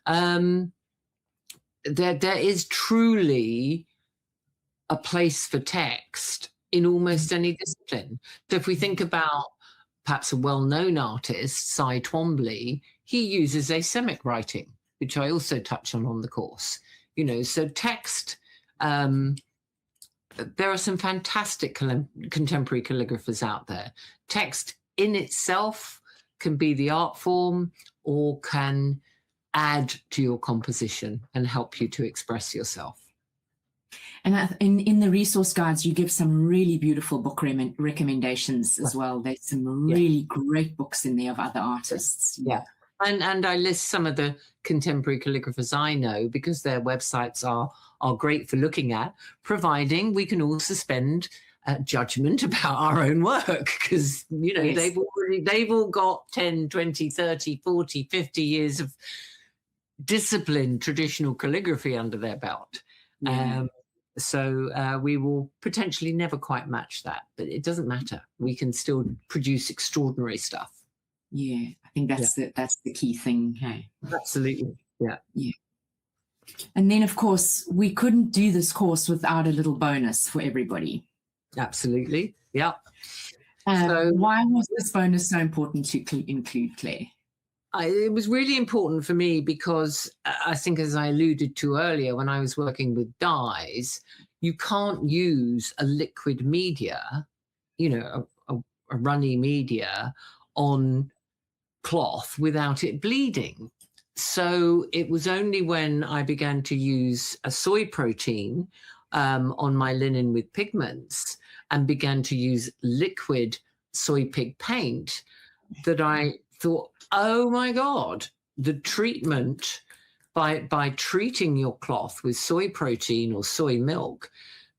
B: There is truly a place for text in almost any discipline. So if we think about perhaps a well-known artist, Cy Twombly, he uses asemic writing, which I also touch on the course. You know, so text. There are some fantastic contemporary calligraphers out there. Text in itself can be the art form or can add to your composition and help you to express yourself.
A: And in the resource guides, you give some really beautiful book recommendations as well. There's some really great books in there of other artists.
B: Yeah. And I list some of the contemporary calligraphers I know because their websites are great for looking at, providing we can all suspend judgment about our own work because, you know, they've all got 10, 20, 30, 40, 50 years of disciplined traditional calligraphy under their belt. So we will potentially never quite match that, but it doesn't matter. We can still produce extraordinary stuff.
A: Yeah, I think that's the key thing. Hey,
B: absolutely. Yeah.
A: And then, of course, we couldn't do this course without a little bonus for everybody.
B: Absolutely. Yeah.
A: So why was this bonus so important to include, Claire?
B: It was really important for me because I think, as I alluded to earlier, when I was working with dyes, you can't use a liquid media, you know, a runny media on cloth without it bleeding. So it was only when I began to use a soy protein on my linen with pigments and began to use liquid soy pig paint that I thought, oh my God, the treatment by treating your cloth with soy protein or soy milk,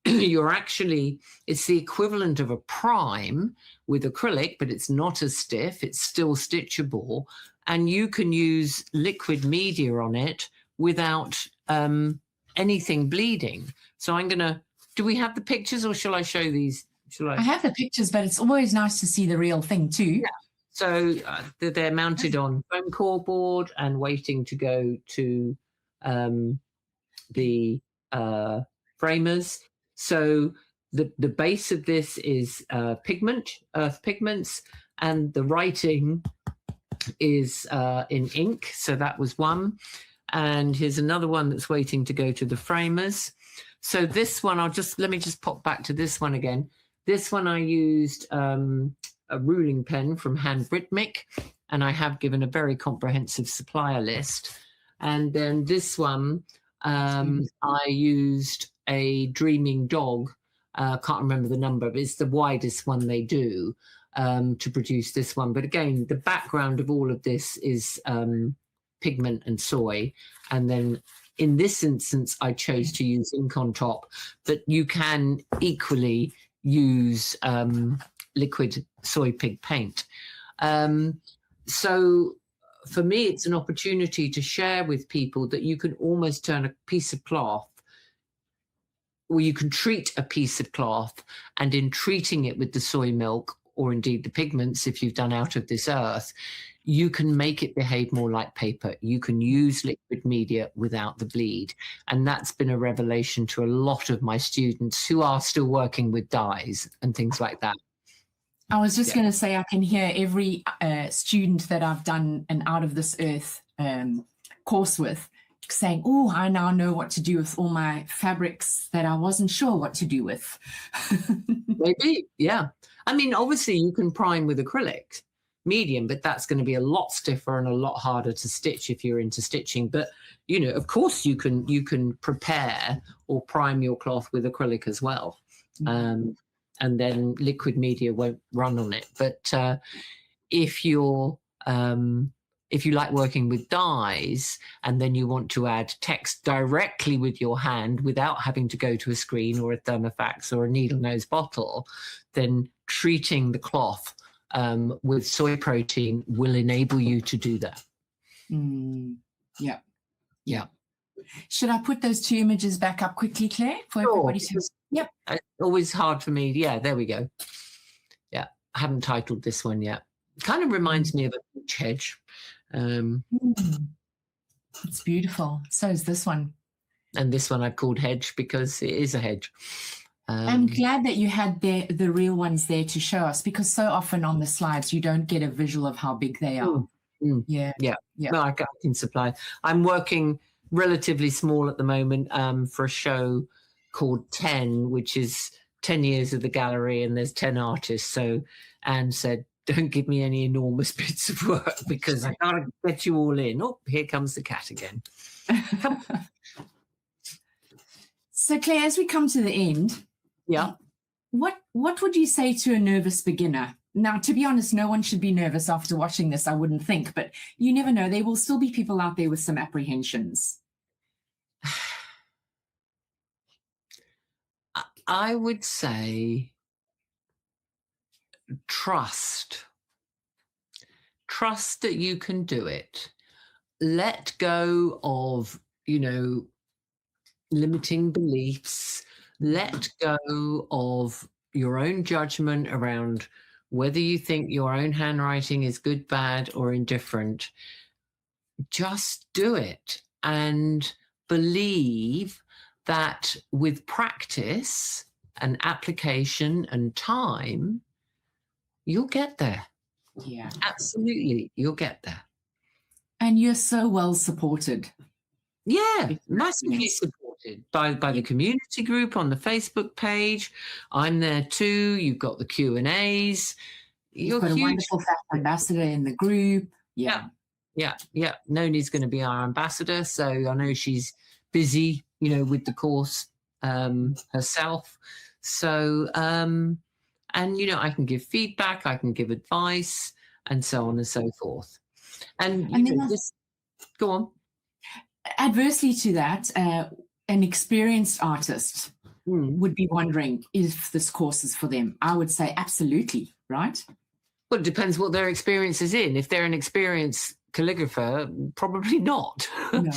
B: it's the equivalent of a prime with acrylic, but it's not as stiff, it's still stitchable, and you can use liquid media on it without anything bleeding. So do we have the pictures or shall I show these?
A: I have the pictures, but it's always nice to see the real thing too.
B: Yeah. So they're mounted on foam core board and waiting to go to the framers. So the base of this is earth pigments, and the writing is in ink. So that was one. And here's another one that's waiting to go to the framers. So this one, let me just pop back to this one again. This one I used a ruling pen from handwriting, and I have given a very comprehensive supplier list. And then this one, I used a dreaming dog. Can't remember the number, but it's the widest one they do to produce this one. But again, the background of all of this is pigment and soy. And then in this instance, I chose to use ink on top, but you can equally use liquid soy pig paint. So for me, it's an opportunity to share with people that you can almost turn a piece of cloth, or you can treat a piece of cloth, and in treating it with the soy milk, or indeed the pigments, if you've done Out of This Earth, you can make it behave more like paper. You can use liquid media without the bleed. And that's been a revelation to a lot of my students who are still working with dyes and things like that.
A: I was just going to say, I can hear every student that I've done an Out of This Earth course with saying, oh, I now know what to do with all my fabrics that I wasn't sure what to do with.
B: Maybe, yeah. I mean, obviously you can prime with acrylic medium, but that's going to be a lot stiffer and a lot harder to stitch if you're into stitching. But, you know, of course you can prepare or prime your cloth with acrylic as well. And then liquid media won't run on it. But if you like working with dyes and then you want to add text directly with your hand without having to go to a screen or a thermofax or a needle nose bottle, then treating the cloth with soy protein will enable you to do that.
A: Yeah.
B: Yeah.
A: Should I put those two images back up quickly, Claire, for everybody to? Yep.
B: It's always hard for me. Yeah, there we go. Yeah, I haven't titled this one yet. Kind of reminds me of a beach hedge.
A: It's beautiful. So is this one.
B: And this one I've called hedge because it is a hedge.
A: I'm glad that you had the real ones there to show us, because so often on the slides you don't get a visual of how big they are. Yeah.
B: No, I can supply. I'm working relatively small at the moment for a show called 10, which is 10 years of the gallery, and there's 10 artists. So Anne said, don't give me any enormous bits of work because I can't get you all in. Oh, here comes the cat again.
A: So Claire, as we come to the end, what would you say to a nervous beginner? Now, to be honest, no one should be nervous after watching this, I wouldn't think, but you never know. There will still be people out there with some apprehensions.
B: I would say trust that you can do it. Let go of, limiting beliefs. Let go of your own judgment around whether you think your own handwriting is good, bad, or indifferent. Just do it and believe that with practice and application and time, you'll get there.
A: Yeah,
B: absolutely. You'll get there.
A: And you're so well supported.
B: Yeah, massively supported by the community group on the Facebook page. I'm there too. You've got the Q&As.
A: You've got a wonderful ambassador in the group. Yeah.
B: Noni's going to be our ambassador. So I know she's busy, with the course herself. So, and, I can give feedback, I can give advice, and so on and so forth. And go on.
A: Adversely to that, an experienced artist would be wondering if this course is for them. I would say absolutely, right?
B: Well, it depends what their experience is in. If they're an experienced calligrapher, probably not. No.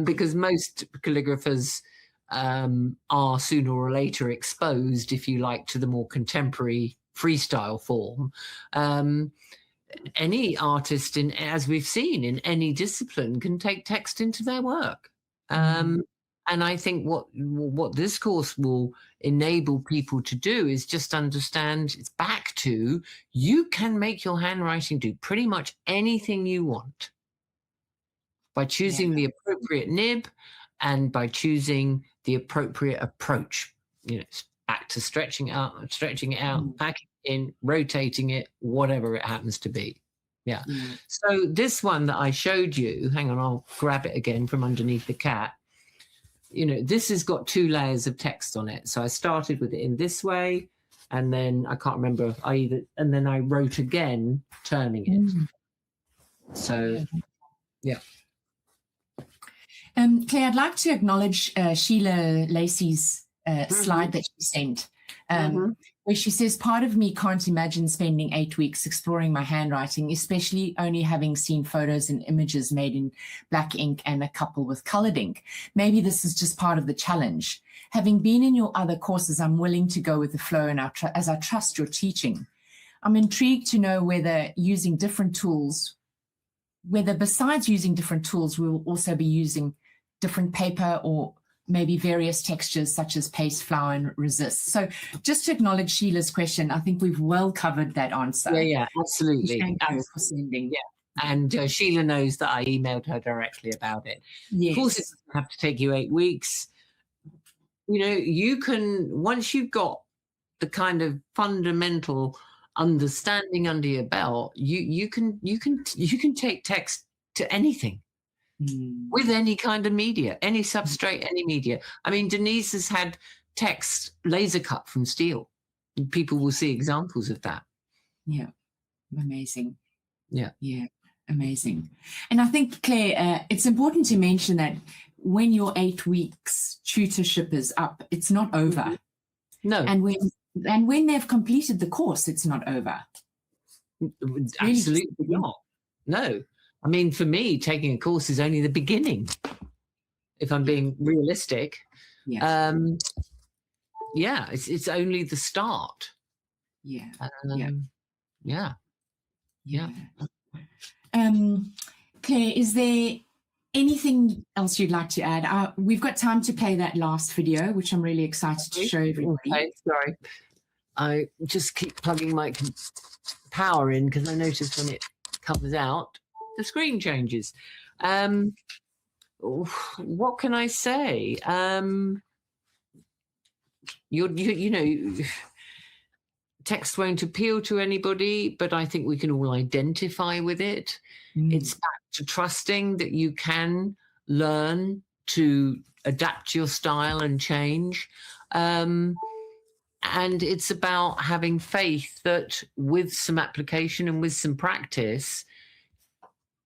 B: Because most calligraphers are sooner or later exposed, if you like, to the more contemporary freestyle form. Any artist, as we've seen, in any discipline can take text into their work. And I think what this course will enable people to do is just understand, it's back to, you can make your handwriting do pretty much anything you want by choosing the appropriate nib and by choosing the appropriate approach. Back to stretching it out, packing it in, rotating it, whatever it happens to be. Yeah. So this one that I showed you, hang on, I'll grab it again from underneath the cat. This has got 2 layers of text on it. So I started with it in this way, and then I can't remember, and then I wrote again, turning it. So, yeah.
A: Claire, I'd like to acknowledge Sheila Lacey's slide that she sent, where she says, part of me can't imagine spending 8 weeks exploring my handwriting, especially only having seen photos and images made in black ink and a couple with colored ink. Maybe this is just part of the challenge. Having been in your other courses, I'm willing to go with the flow and as I trust your teaching. I'm intrigued to know whether besides using different tools, we will also be using different paper or maybe various textures such as paste, flour, and resist. So just to acknowledge Sheila's question, I think we've well covered that answer.
B: Yeah, absolutely.
A: Thank you for sending.
B: Yeah. And Sheila knows that I emailed her directly about it.
A: Yes.
B: Of course, it doesn't have to take you 8 weeks. You know, you can, once you've got the kind of fundamental understanding under your belt, you can take text to anything. With any kind of media, any substrate, any media. I mean, Denise has had text laser cut from steel. People will see examples of that.
A: Yeah, amazing.
B: Yeah,
A: amazing. And I think, Claire, it's important to mention that when your 8 weeks tutorship is up, it's not over.
B: No.
A: And when they've completed the course, it's not over.
B: Absolutely not. No. I mean, for me, taking a course is only the beginning, if I'm being realistic.
A: Yeah.
B: It's only the start.
A: Yeah. Claire, is there anything else you'd like to add? We've got time to play that last video, which I'm really excited to show everybody.
B: Okay, sorry. I just keep plugging my power in because I notice when it comes out, the screen changes. What can I say? You know, text won't appeal to anybody, but I think we can all identify with it. It's back to trusting that you can learn to adapt your style and change. And it's about having faith that with some application and with some practice,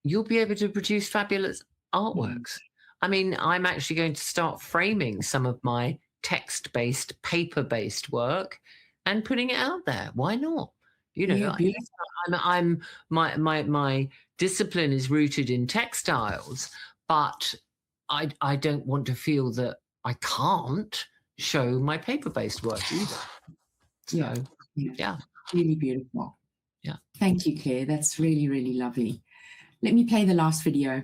B: you'll be able to produce fabulous artworks. I mean, I'm actually going to start framing some of my text-based, paper-based work and putting it out there. Why not? You know, my discipline is rooted in textiles, but I don't want to feel that I can't show my paper-based work either. So, yeah.
A: Really beautiful.
B: Yeah.
A: Thank you, Claire. That's really, really lovely. Let me play the last video.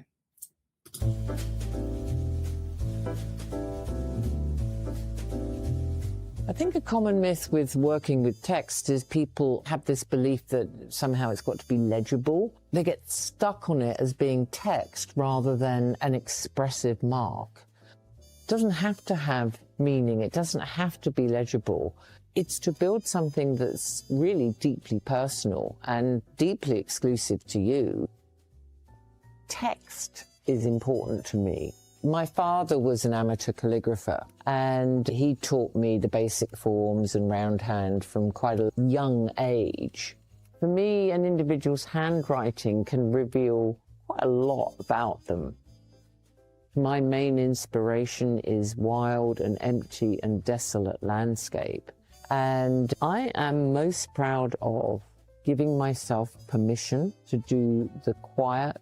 C: I think a common myth with working with text is people have this belief that somehow it's got to be legible. They get stuck on it as being text rather than an expressive mark. It doesn't have to have meaning. It doesn't have to be legible. It's to build something that's really deeply personal and deeply exclusive to you. Text is important to me. My father was an amateur calligrapher, and he taught me the basic forms and roundhand from quite a young age. For me, an individual's handwriting can reveal quite a lot about them. My main inspiration is wild and empty and desolate landscape, and I am most proud of giving myself permission to do the quiet,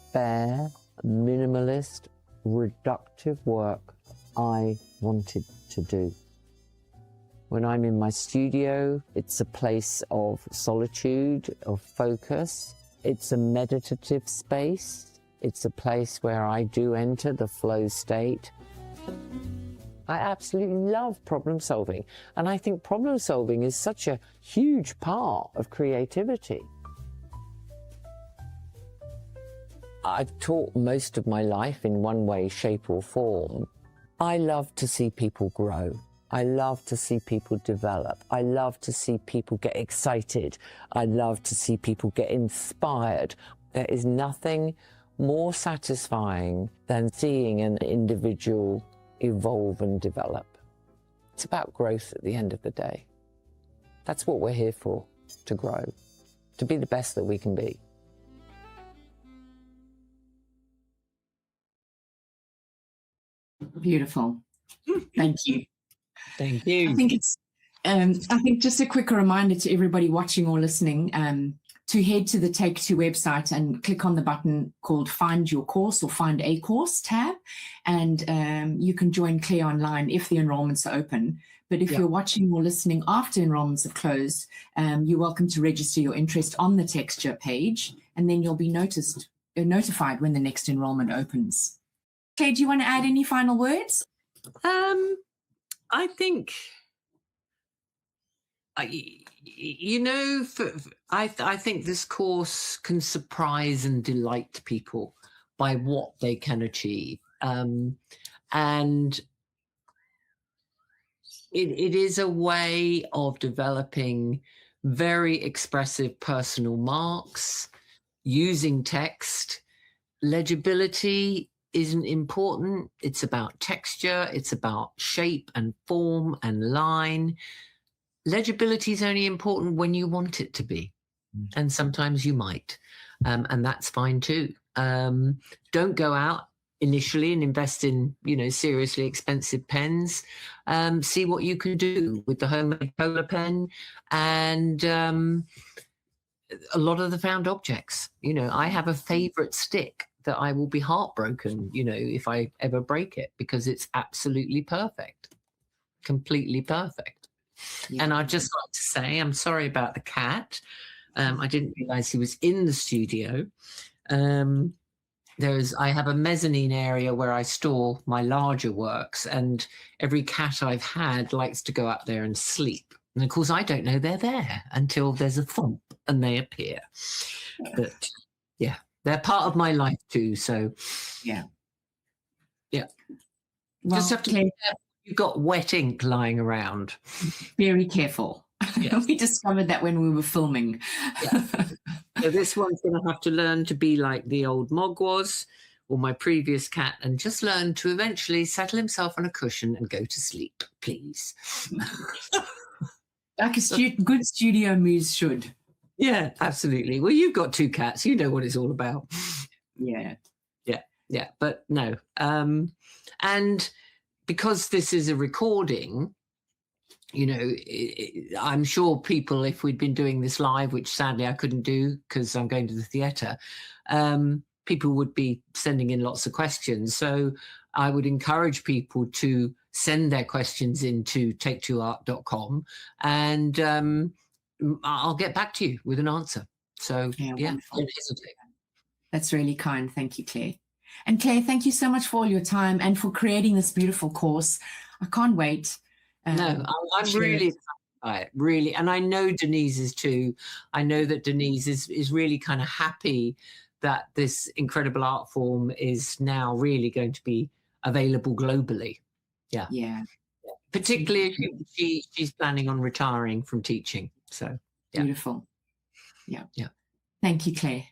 C: spare, minimalist, reductive work I wanted to do. When I'm in my studio, it's a place of solitude, of focus. It's a meditative space. It's a place where I do enter the flow state. I absolutely love problem solving, and I think problem solving is such a huge part of creativity. I've taught most of my life in one way, shape or form. I love to see people grow. I love to see people develop. I love to see people get excited. I love to see people get inspired. There is nothing more satisfying than seeing an individual evolve and develop. It's about growth at the end of the day. That's what we're here for, to grow, to be the best that we can be.
A: Beautiful. Thank you.
B: Thank you.
A: I think just a quick reminder to everybody watching or listening to head to the Take Two website and click on the button called Find Your Course or Find a Course tab, and you can join Claire online if the enrollments are open. But if you're watching or listening after enrollments have closed, you're welcome to register your interest on the Texture page, and then you'll be notified when the next enrollment opens. Claire, do you want to add any final words?
B: I think, you know, I think this course can surprise and delight people by what they can achieve. And it is a way of developing very expressive personal marks using text. Legibility isn't important. It's about texture. It's about shape and form and line. Legibility is only important when you want it to be. And sometimes you might. And that's fine too. Don't go out initially and invest in, you know, seriously expensive pens. See what you can do with the homemade polar pen and a lot of the found objects. You know, I have a favorite stick that I will be heartbroken, you know, if I ever break it, because it's absolutely perfect, completely perfect. Yeah. And I'd just like to say, I'm sorry about the cat. I didn't realize he was in the studio. I have a mezzanine area where I store my larger works, and every cat I've had likes to go up there and sleep. And of course, I don't know they're there until there's a thump and they appear. But yeah, they're part of my life too. So
A: yeah.
B: Well, just have to be careful. You've got wet ink lying around.
A: Very careful. Yes. We discovered that when we were filming.
B: Yeah. So this one's going to have to learn to be like the old Mog was, or my previous cat, and just learn to eventually settle himself on a cushion and go to sleep, please.
A: Like a good studio muse should.
B: Yeah, absolutely. Well, you've got 2 cats. You know what it's all about.
A: Yeah.
B: Yeah. But no. And because this is a recording, you know, I'm sure people, if we'd been doing this live, which sadly I couldn't do because I'm going to the theatre, people would be sending in lots of questions. So I would encourage people to send their questions into take2art.com and I'll get back to you with an answer. So yeah, don't hesitate.
A: That's really kind. Thank you, Claire. And Claire, thank you so much for all your time and for creating this beautiful course. I can't wait.
B: No, I'm really excited by it, really. And I know Denise is too. I know that Denise is really kind of happy that this incredible art form is now really going to be available globally. Yeah. Particularly if she's planning on retiring from teaching. So
A: beautiful. Yeah. Thank you, Claire.